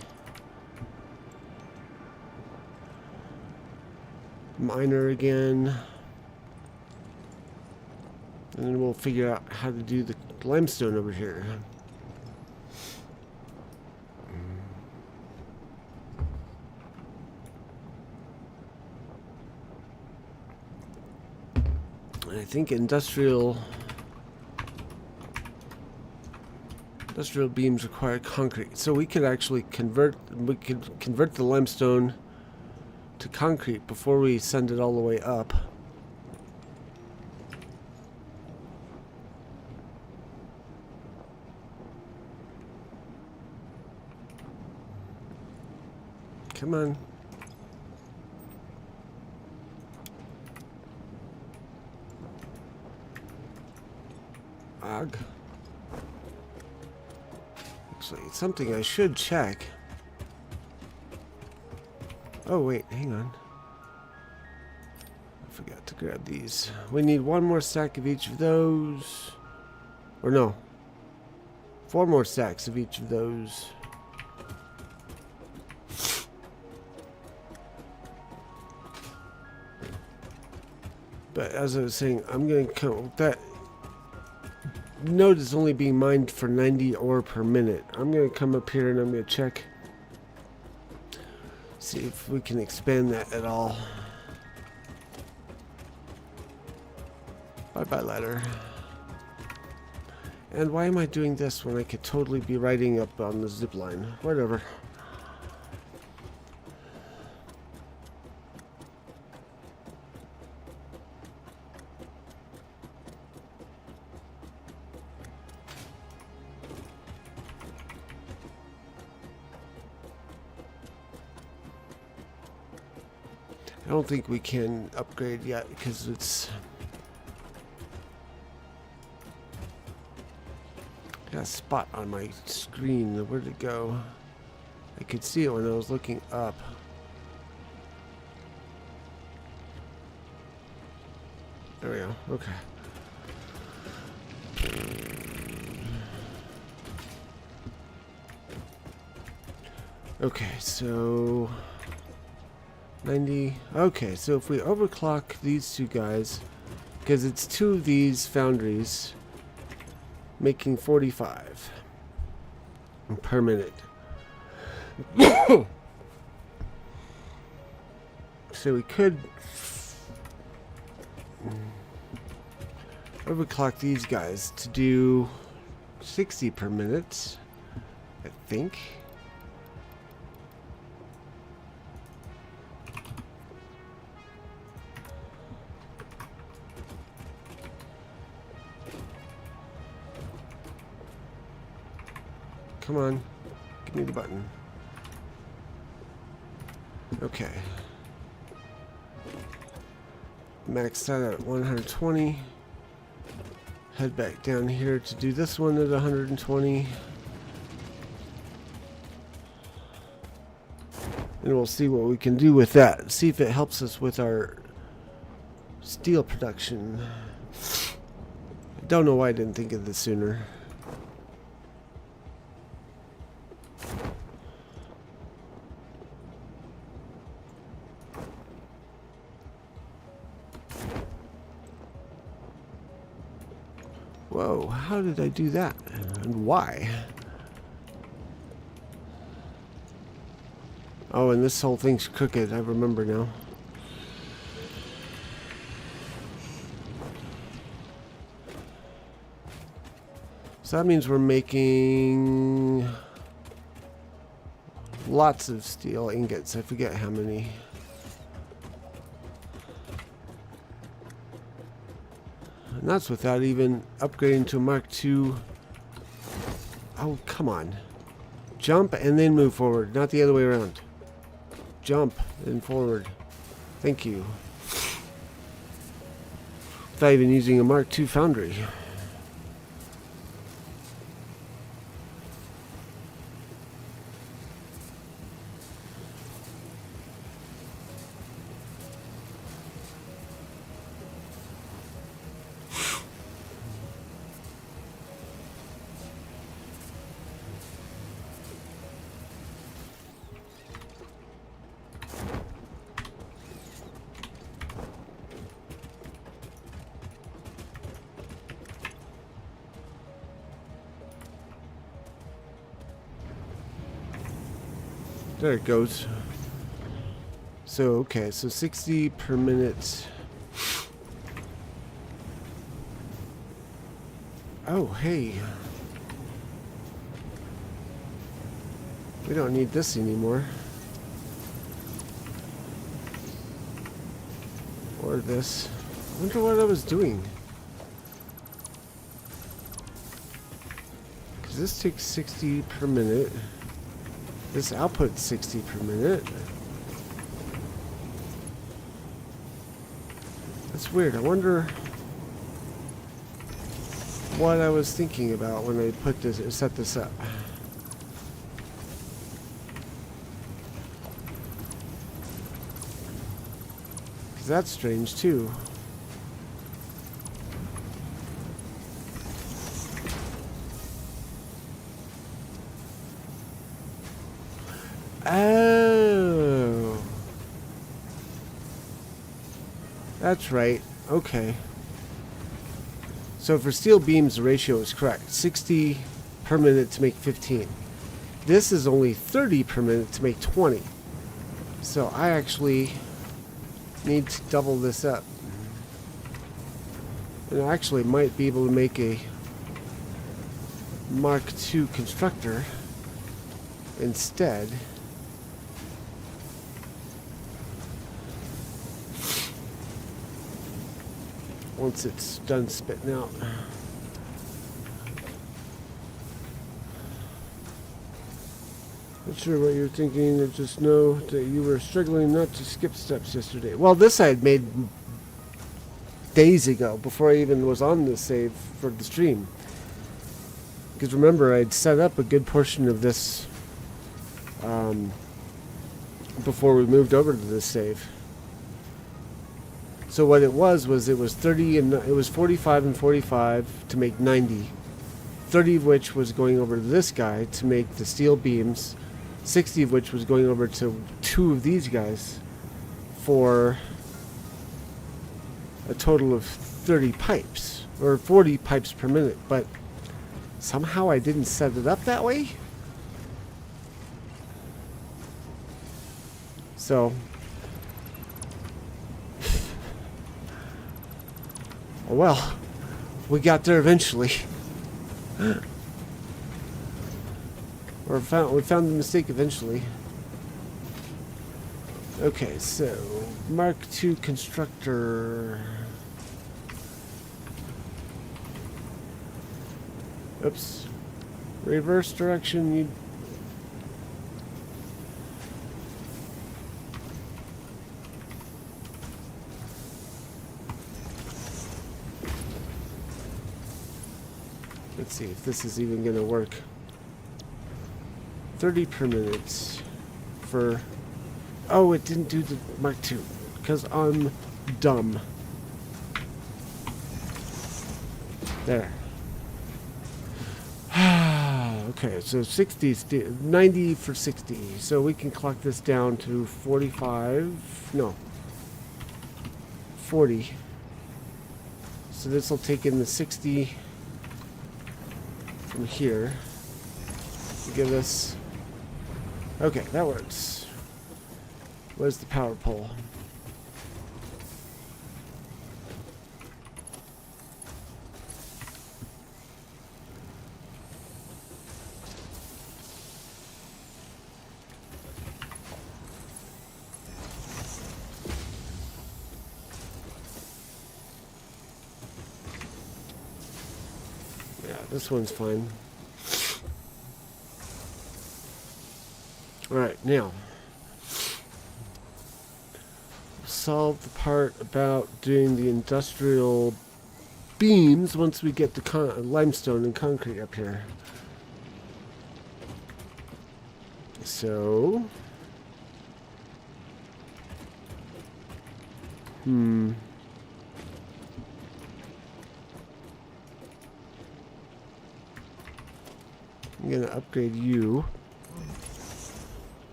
miner again. And then we'll figure out how to do the limestone over here. I think industrial beams require concrete, so we could actually convert the limestone to concrete before we send it all the way up. Come on. Actually, it's something I should check. Oh wait, hang on. I forgot to grab these. We need one more stack of each of those. Or no. 4 more stacks of each of those. But as I was saying, I'm going to count that. Node is only being mined for 90 ore per minute. I'm going to come up here and I'm going to check. See if we can expand that at all. Bye-bye ladder. And why am I doing this when I could totally be riding up on the zip line? Whatever. I don't think we can upgrade yet because it's got a spot on my screen. Where'd it go? I could see it when I was looking up. There we go. Okay. Okay, so 90. Okay, so if we overclock these two guys, because it's 2 of these foundries making 45 per minute. So we could overclock these guys to do 60 per minute, I think. Come on, give me the button. Okay. Max that at 120. Head back down here to do this one at 120. And we'll see what we can do with that. See if it helps us with our steel production. I don't know why I didn't think of this sooner. Whoa, how did I do that? And why? Oh, and this whole thing's crooked. I remember now. So that means we're making lots of steel ingots. I forget how many. And that's without even upgrading to a Mark II. Oh, come on. Jump and then move forward, not the other way around. Jump and forward. Thank you. Without even using a Mark II foundry. There it goes. So, okay, so 60 per minute. Oh, hey. We don't need this anymore. Or this. I wonder what I was doing. Because this takes 60 per minute. This output's 60 per minute. That's weird. I wonder what I was thinking about when I put this, set this up. Because that's strange too. Oh. That's right. Okay. So for steel beams, the ratio is correct. 60 per minute to make 15. This is only 30 per minute to make 20. So I actually need to double this up. And I actually might be able to make a Mark II constructor instead. Once it's done spitting out. Not sure what you're thinking. I just know that you were struggling not to skip steps yesterday. Well, this I had made days ago, before I even was on the save for the stream. Because remember, I'd set up a good portion of this before we moved over to this save. So what it was it was 30 and it was 45 and 45 to make 90. 30 of which was going over to this guy to make the steel beams. 60 of which was going over to two of these guys for a total of 30 pipes or 40 pipes per minute. But somehow I didn't set it up that way. So oh well, we got there eventually. Or we found the mistake eventually. Okay, so Mark II constructor. Oops. Reverse direction. You. Let's see if this is even going to work. 30 per minute for... Oh, it didn't do the Mark II because I'm dumb. There. Okay, so 60, 90 for 60. So we can clock this down to 45. No. 40. So this will take in the 60 from here to give us... Okay, that works. Where's the power pole? Yeah, this one's fine. Alright, now solve the part about doing the industrial beams once we get the limestone and concrete up here. So I'm gonna upgrade you.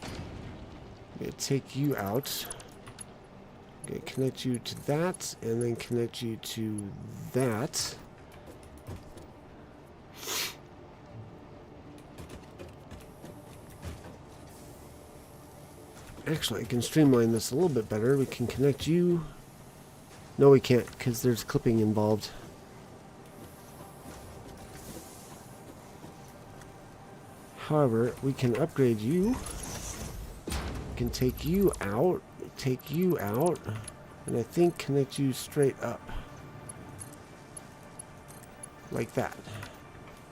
I'm gonna take you out. I'm gonna connect you to that, and then connect you to that. Actually, I can streamline this a little bit better. We can connect you. No, we can't, because there's clipping involved. However, we can upgrade you. We can take you out, and I think connect you straight up. Like that.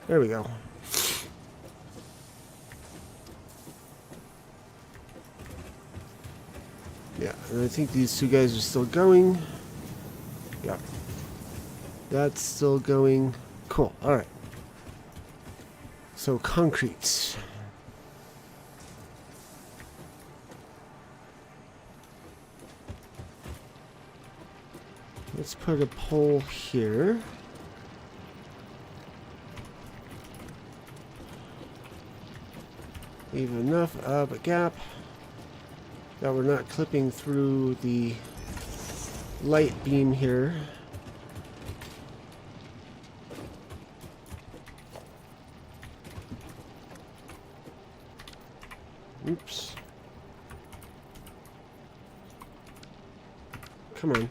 There we go. Yeah, and I think these two guys are still going. Yep. That's still going. Cool. Alright. So, concrete. Let's put a pole here. Leave enough of a gap that we're not clipping through the light beam here. Oops. Come on.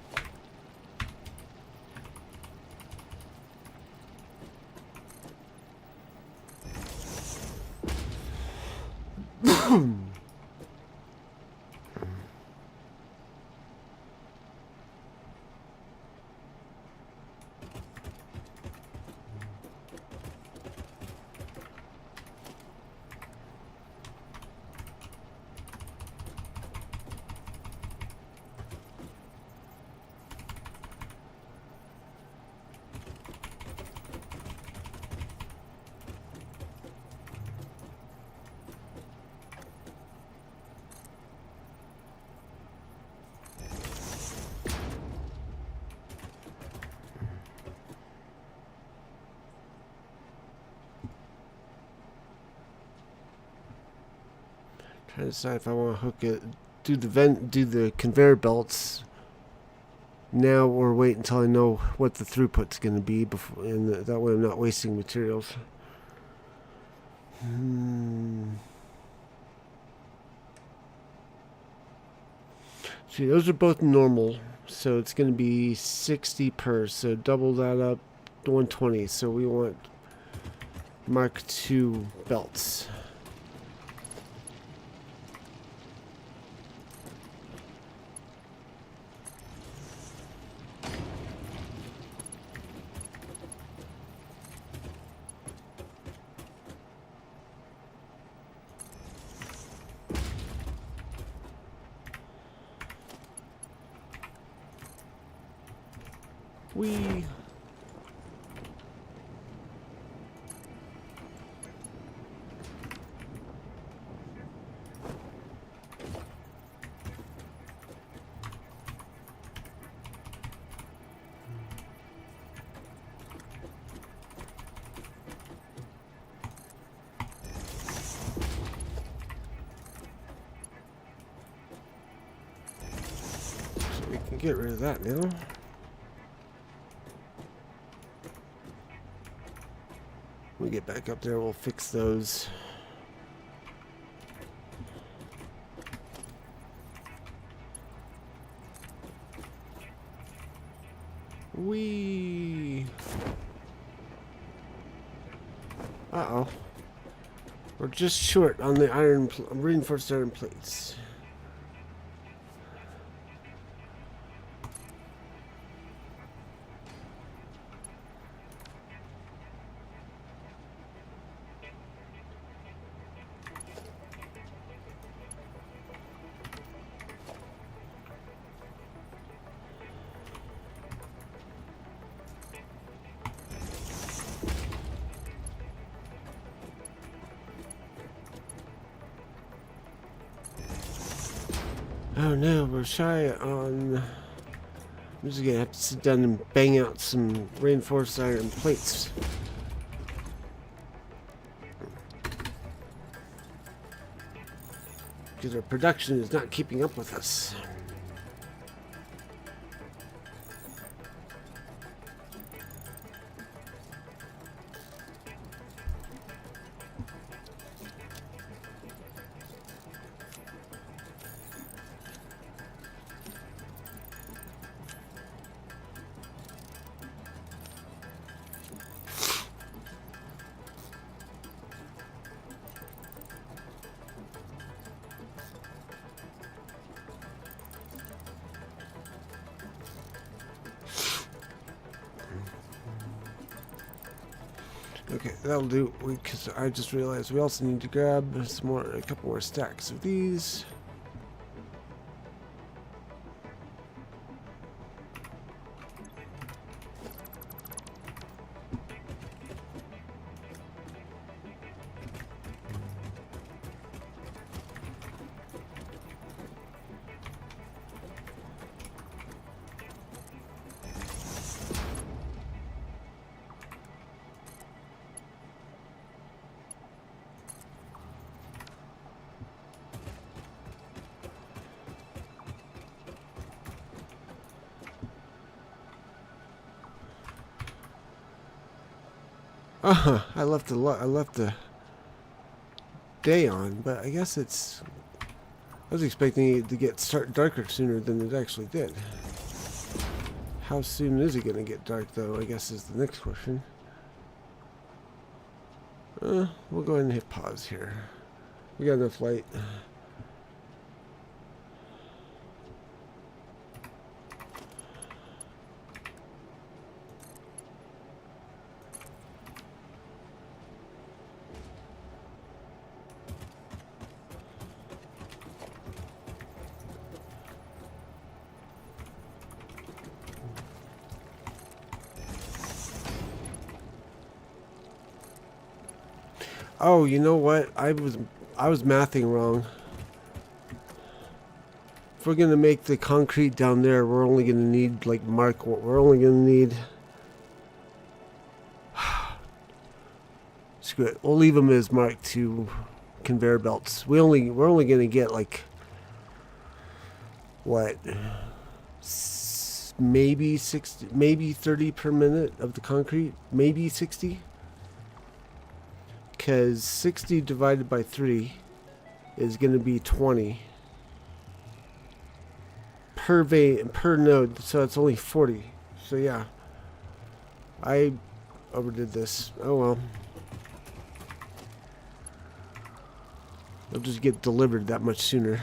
Trying to decide if I want to hook it, do the conveyor belts now, or wait until I know what the throughput's going to be before, and that way I'm not wasting materials. See, those are both normal, so it's going to be 60 per. So double that up, 120. So we want Mark II belts. We can get rid of that now. We we get back up there, we'll fix those. Whee! Uh-oh. We're just short on the reinforced iron plates. Oh no, we're shy on... I'm just gonna have to sit down and bang out some reinforced iron plates. Because our production is not keeping up with us. Okay, that'll do, because I just realized we also need to grab a couple more stacks of these. I left the day on, but I guess it's... I was expecting it to start darker sooner than it actually did. How soon is it going to get dark, though, I guess is the next question. We'll go ahead and hit pause here. We got enough light. Oh, you know what? I was mathing wrong. If we're gonna make the concrete down there, we're only gonna need like we're only gonna need. Screw it. We'll leave them as Mark II conveyor belts. We're only gonna get like what? Maybe 60, maybe 30 per minute of the concrete, maybe 60. Because 60 divided by 3 is going to be 20 per node, so it's only 40. So yeah, I overdid this. Oh well. It'll just get delivered that much sooner.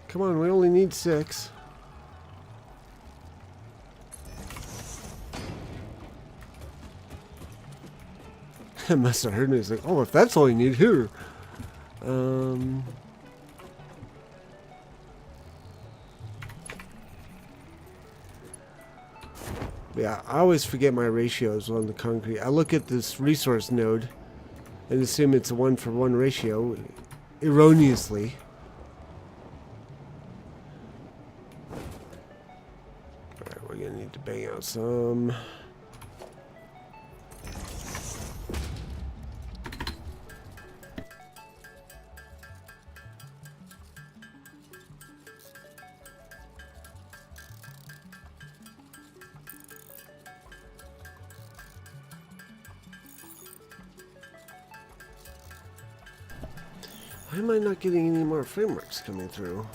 Come on, we only need 6. Must have heard me. He's like, oh, if that's all you need, here. Yeah, I always forget my ratios on the concrete. I look at this resource node and assume it's a 1-for-1 ratio, erroneously. Alright, we're gonna need to bang out some. Why am I not getting any more frameworks coming through?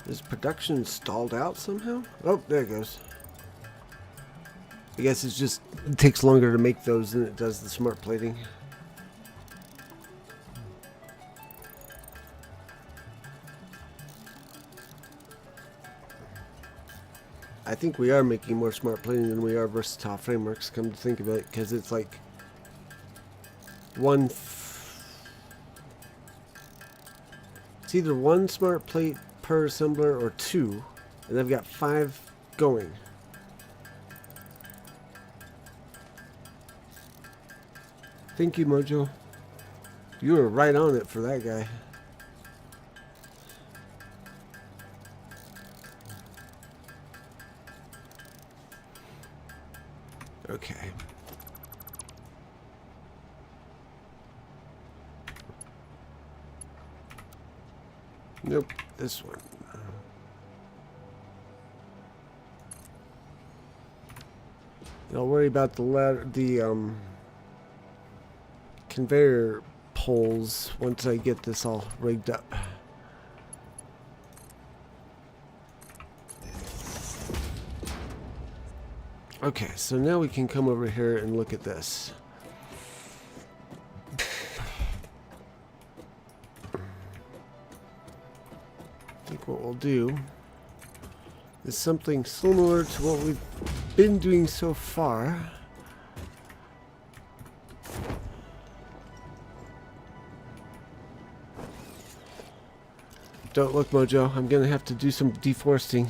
Is production stalled out somehow? Oh, there it goes. I guess it's just, it takes longer to make those than it does the smart plating. I think we are making more smart plating than we are versatile frameworks, come to think of it, because it's like it's either one smart plate per assembler or 2, and I've got 5 going. Thank you, Mojo. You were right on it for that guy. Okay. Nope, this one. I'll worry about the conveyor poles once I get this all rigged up. Okay, so now we can come over here and look at this. I think what we'll do is something similar to what we've been doing so far. Don't look, Mojo. I'm gonna have to do some deforesting.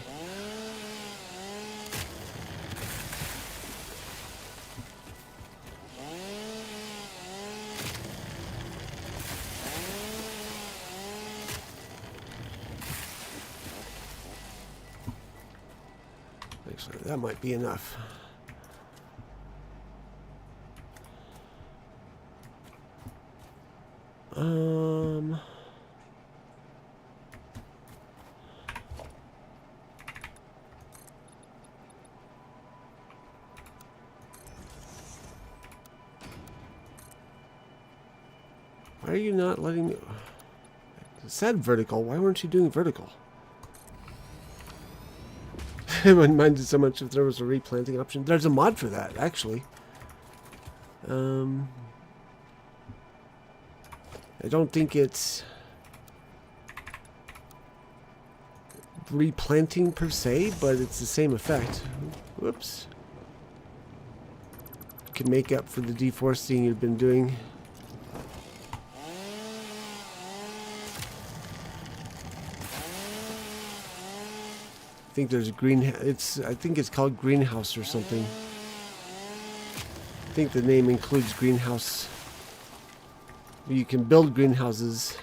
Actually, that might be enough. Why are you not letting me? It said vertical. Why weren't you doing vertical? I wouldn't mind it so much if there was a replanting option. There's a mod for that, actually. I don't think it's replanting per se, but it's the same effect. Whoops. You can make up for the deforesting you've been doing. I think there's a I think it's called greenhouse or something. I think the name includes greenhouse. You can build greenhouses.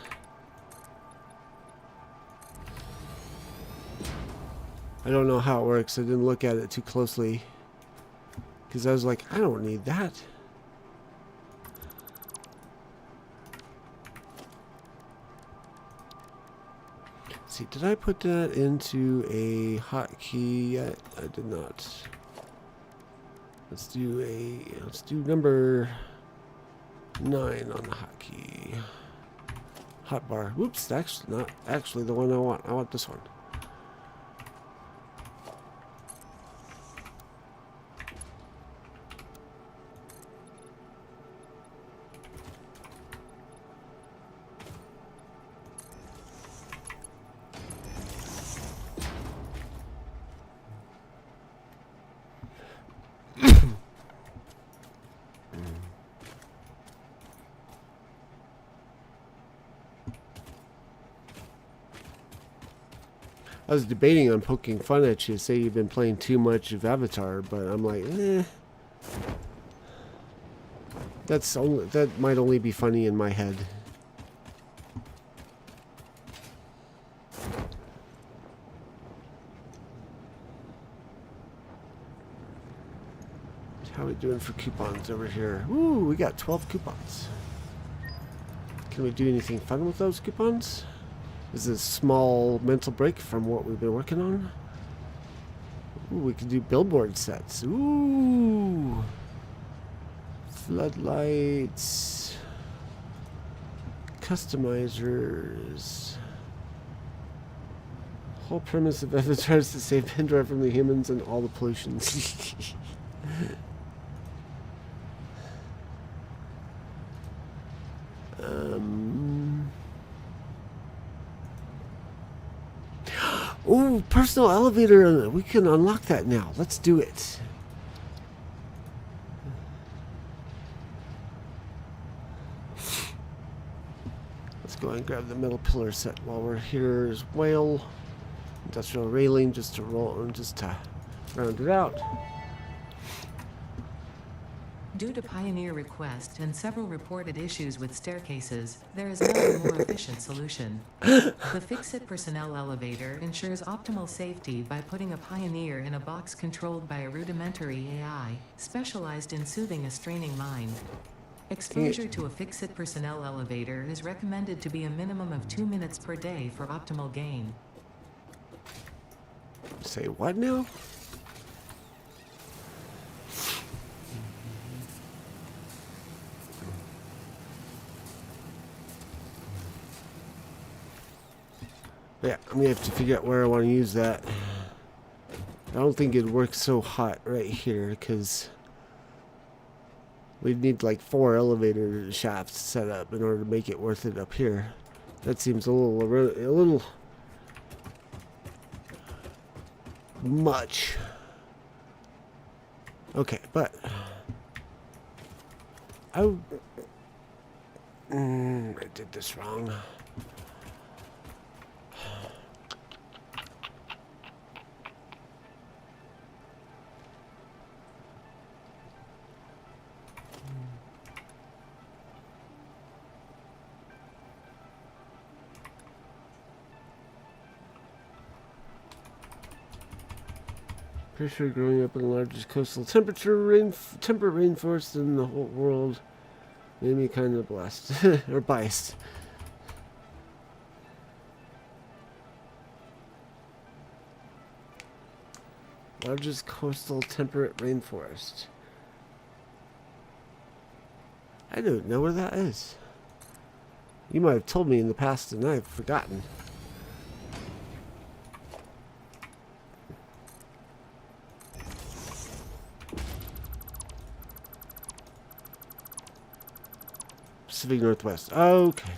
I don't know how it works. I didn't look at it too closely because I was like, I don't need that. See, did I put that into a hotkey yet? I did not. Let's do number 9 on the hotkey. Hotbar. Whoops, that's not actually the one I want. I want this one. I was debating on poking fun at you, say you've been playing too much of Avatar, but I'm like, that might only be funny in my head. How are we doing for coupons over here? Ooh, we got 12 coupons. Can we do anything fun with those coupons? This is a small mental break from what we've been working on. Ooh, we can do billboard sets. Ooh. Floodlights. Customizers. Whole premise of Avatar is to save Pandora from the humans and all the pollution. Oh, personal elevator. We can unlock that now. Let's do it. Let's go and grab the metal pillar set while we're here as well. Industrial railing just to round it out. Due to Pioneer request and several reported issues with staircases, there is now a more efficient solution. The Fix-It personnel elevator ensures optimal safety by putting a Pioneer in a box controlled by a rudimentary AI, specialized in soothing a straining mind. Exposure to a Fix-It personnel elevator is recommended to be a minimum of 2 minutes per day for optimal gain. Say what now? Yeah, I'm gonna have to figure out where I want to use that. I don't think it'd work so hot right here because we'd need like 4 elevator shafts set up in order to make it worth it up here. That seems a little much. Okay, but I did this wrong. Pretty sure growing up in the largest coastal temperate rainforest in the whole world made me kind of blessed or biased. Largest coastal temperate rainforest. I don't know where that is. You might have told me in the past and I've forgotten. Pacific Northwest. Okay.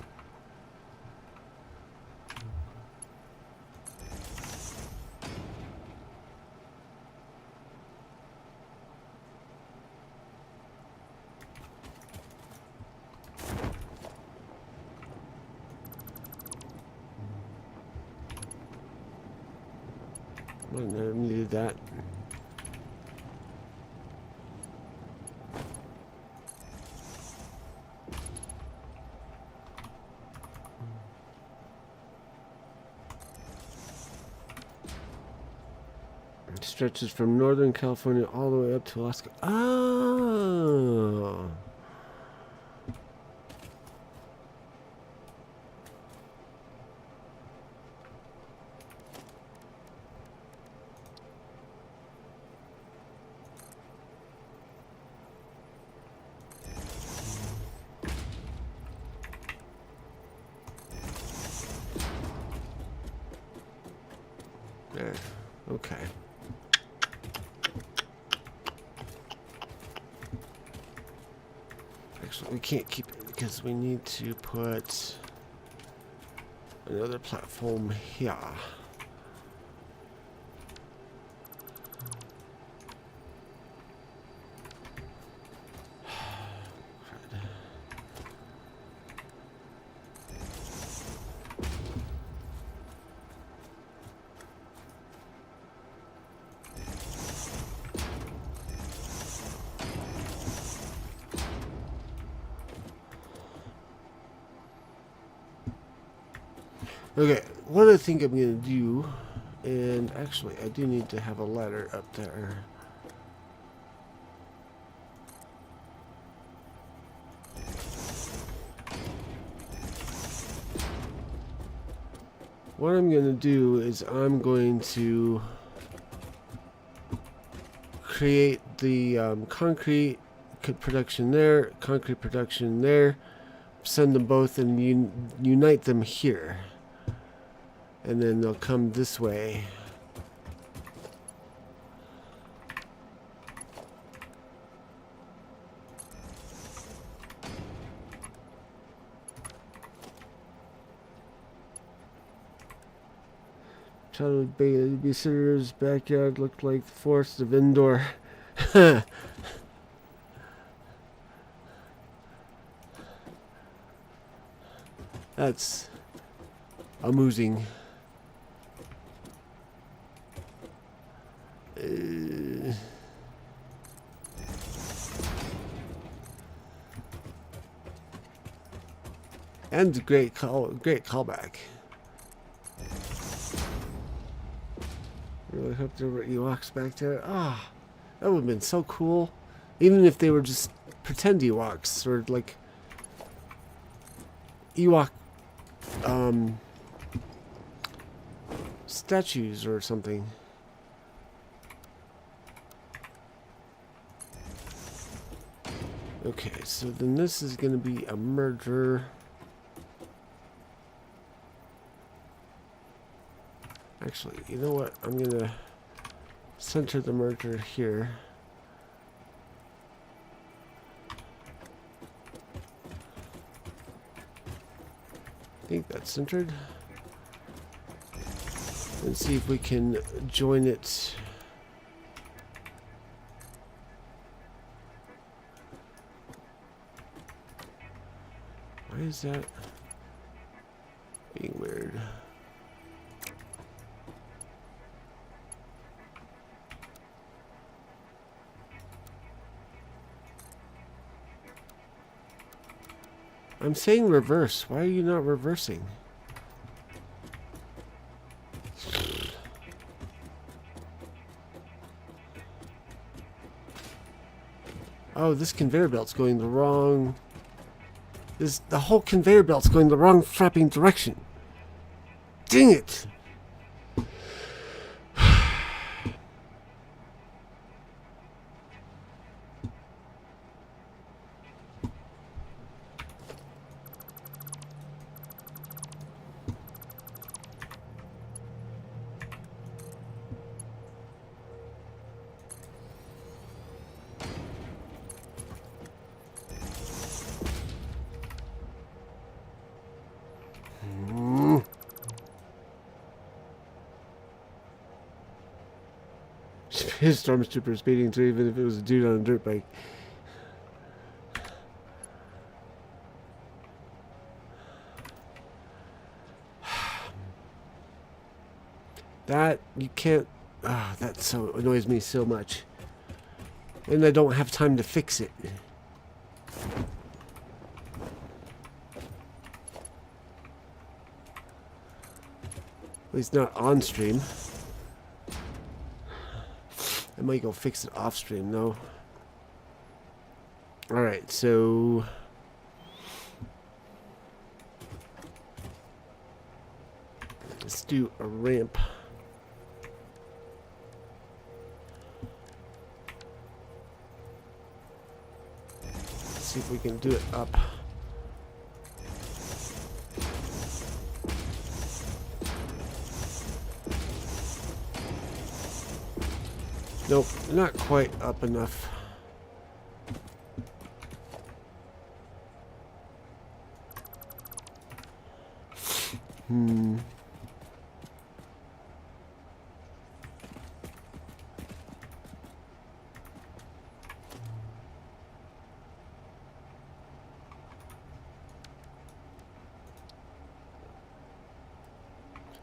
I needed that. It stretches from Northern California all the way up to Alaska. Oh. There. Okay. Actually, we can't keep it because we need to put another platform here. Okay, what I think I'm gonna do, and actually I do need to have a ladder up there. What I'm gonna do is I'm going to create the concrete production there, concrete production there, send them both and unite them here. And then they'll come this way. Childhood babysitter's backyard looked like the forest of Endor. That's amusing. And great callback. Really hope there were Ewoks back there. Ah, that would have been so cool. Even if they were just pretend Ewoks or like Ewok statues or something. Okay, so then this is going to be a merger. Actually, you know what? I'm going to center the merger here. I think that's centered. And see if we can join it. Why is that being weird? I'm saying reverse. Why are you not reversing? Oh, this conveyor belt's going the wrong... The whole conveyor belt's going the wrong frapping direction. Dang it! His stormtrooper is speeding too, even if it was a dude on a dirt bike. That, you can't... Ah, that so annoys me so much. And I don't have time to fix it. At least not on stream. I might go fix it off stream though. Alright, so... let's do a ramp. Let's see if we can do it up. Nope, not quite up enough.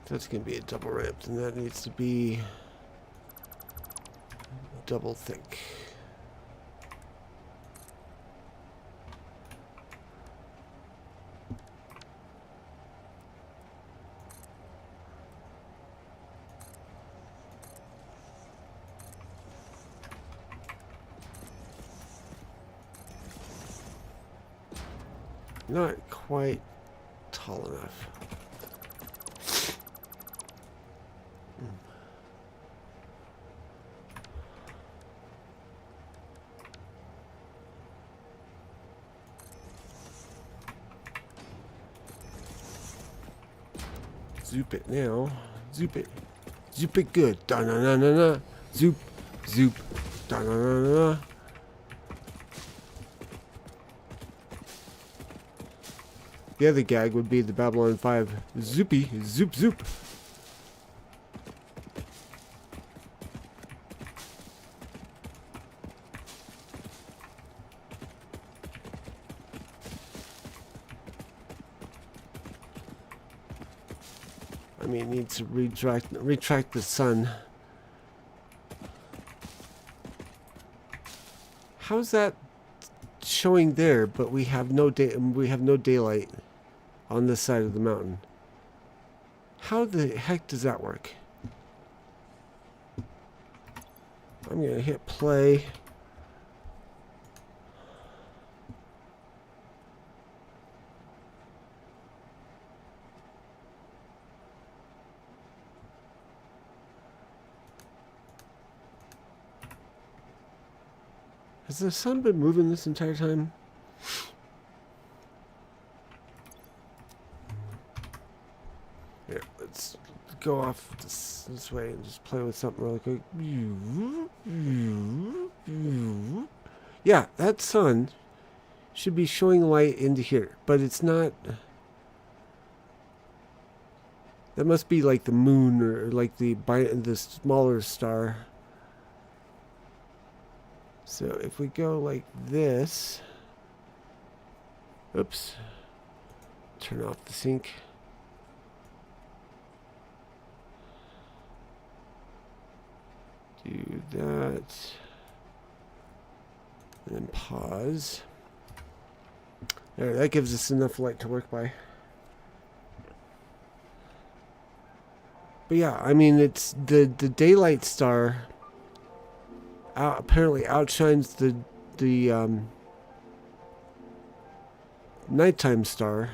That's going to be a double ramp, and that needs to be double thick. not quite tall enough. Zoop it now. Zoop it. Zoop it good. Da na na na na. Zoop. Zoop. Da na na na na. The other gag would be the Babylon 5 Zoopy. Zoop zoop. I mean, it needs to retract the sun. How's that showing there, but we have no daylight on this side of the mountain? How the heck does that work? I'm gonna hit play. Has the sun been moving this entire time? Yeah, let's go off this way and just play with something really quick. Yeah, that sun should be showing light into here, but it's not. That must be like the moon or like the smaller star. So if we go like this, oops, turn off the sync. Do that, and then pause. There, that gives us enough light to work by. But yeah, I mean, it's the daylight star apparently outshines the nighttime star.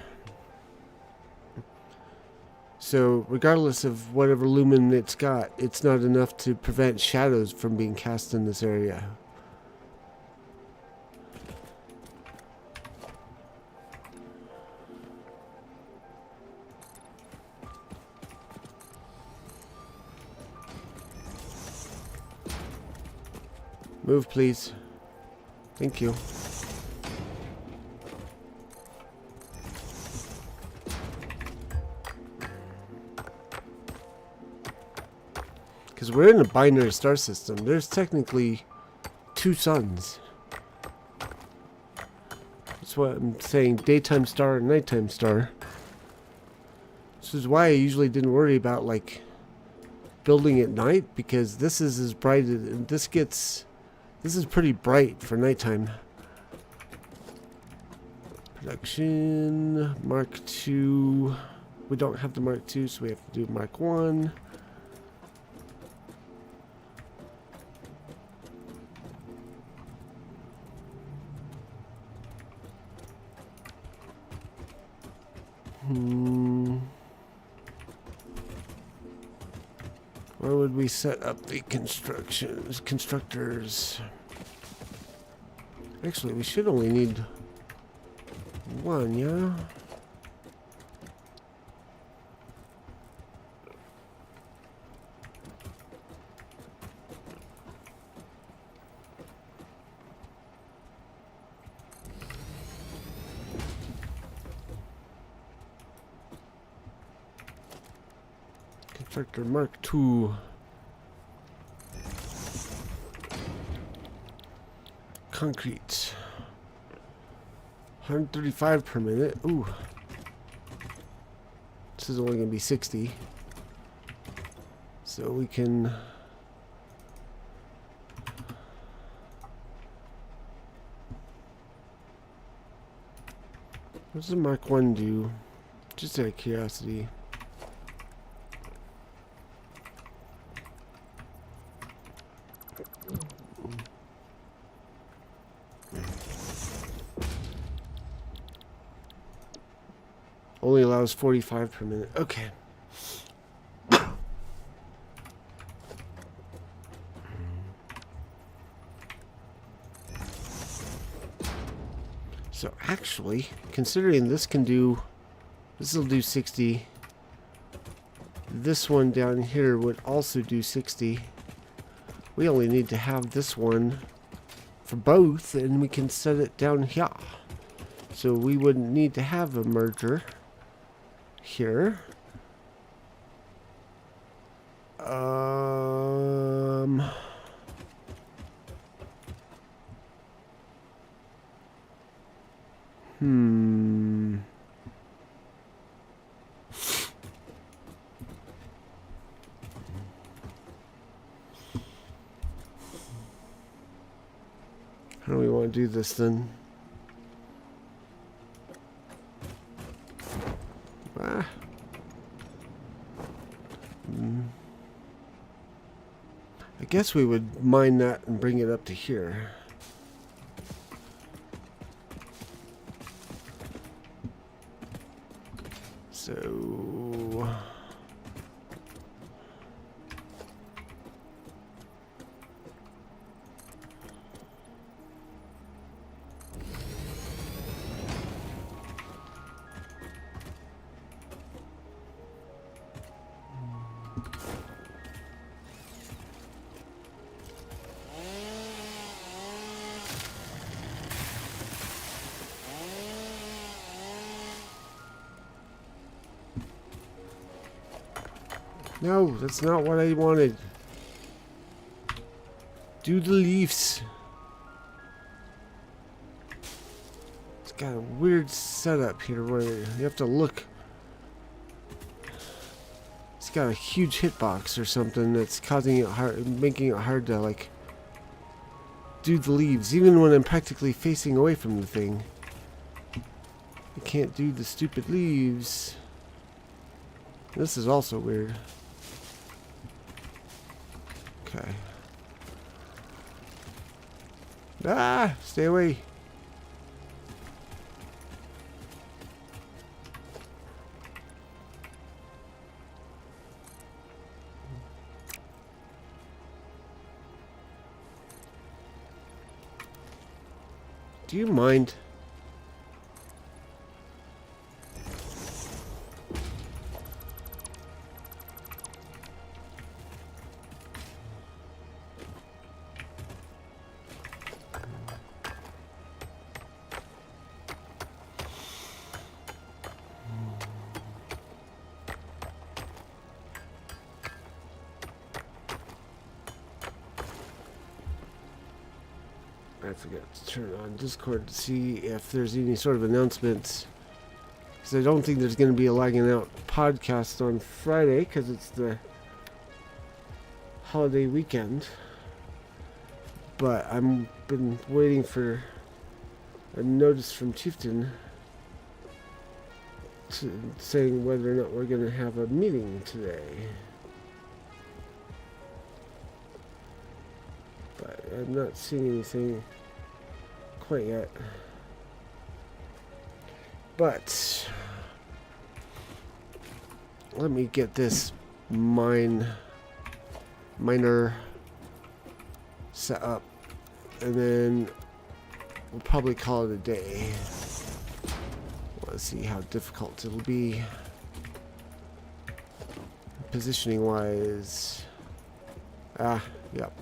So regardless of whatever lumen it's got, it's not enough to prevent shadows from being cast in this area. Move, please. Thank you. Because we're in a binary star system. There's technically two suns. That's what I'm saying. Daytime star and nighttime star. This is why I usually didn't worry about like building at night, because this is as bright and this is pretty bright for nighttime. Production Mark II. We don't have the Mark II, so we have to do Mark 1. Where would we set up the constructors? Actually, we should only need one, yeah? Constructor Mark II. Concrete. 135 per minute. Ooh. This is only going to be 60. So we can... What does the Mark 1 do? Just out of curiosity. Only allows 45 per minute. Okay. So actually, considering this will do 60. This one down here would also do 60. We only need to have this one for both, and we can set it down here. So we wouldn't need to have a merger here. How do we want to do this then? I guess we would mine that and bring it up to here. So no, that's not what I wanted. Do the leaves. It's got a weird setup here where you have to look. It's got a huge hitbox or something that's causing it hard, making it hard to like do the leaves, even when I'm practically facing away from the thing. I can't do the stupid leaves. This is also weird. Okay. Ah! Stay away. Do you mind? I forgot to turn on Discord to see if there's any sort of announcements. Because I don't think there's going to be a lagging out podcast on Friday because it's the holiday weekend. But I've been waiting for a notice from Chieftain saying whether or not we're going to have a meeting today. But I'm not seeing anything quite yet. But let me get this miner set up, and then we'll probably call it a day. Let's see how difficult it'll be positioning wise. Yep.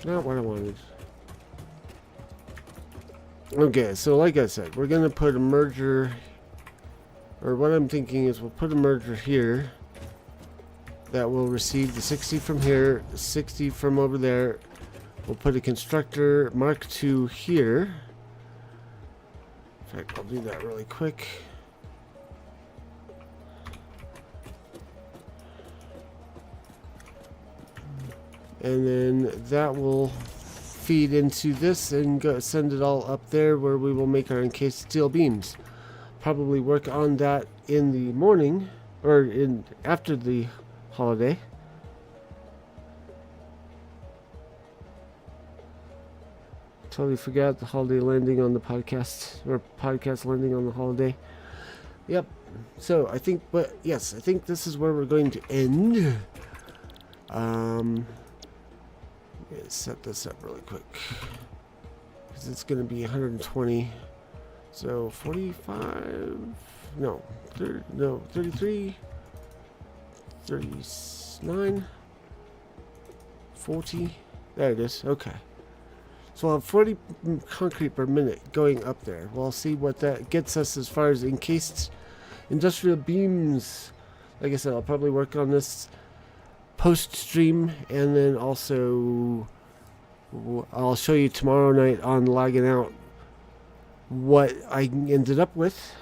Not what I wanted. Okay, so like I said, we're gonna put a merger, or what I'm thinking is we'll put a merger here that will receive the 60 from here, 60 from over there. We'll put a constructor Mark II here. In fact, I'll do that really quick. and then that will feed into this and send it all up there where we will make our encased steel beams. Probably work on that in the morning or in after the holiday. Totally forgot the holiday landing on the podcast, or podcast landing on the holiday. Yep. So I think, but yes, I think this is where we're going to end. Let's set this up really quick because it's going to be 120. So 45, no, 30, no, 33, 39, 40. There it is. Okay. So I'll have 40 concrete per minute going up there. We'll see what that gets us as far as encased industrial beams. Like I said, I'll probably work on this post stream, and then also I'll show you tomorrow night on Lagging Out what I ended up with.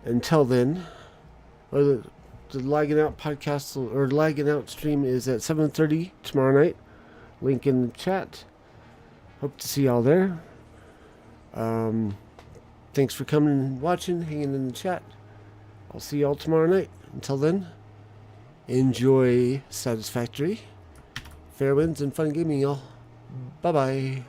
Until then, or the Lagging Out podcast or Lagging Out stream is at 7:30 tomorrow night. Link in the chat. Hope to see y'all there. Thanks for coming and watching, hanging in the chat. I'll see y'all tomorrow night. Until then, enjoy Satisfactory. Fair winds and fun gaming, y'all. Bye-bye.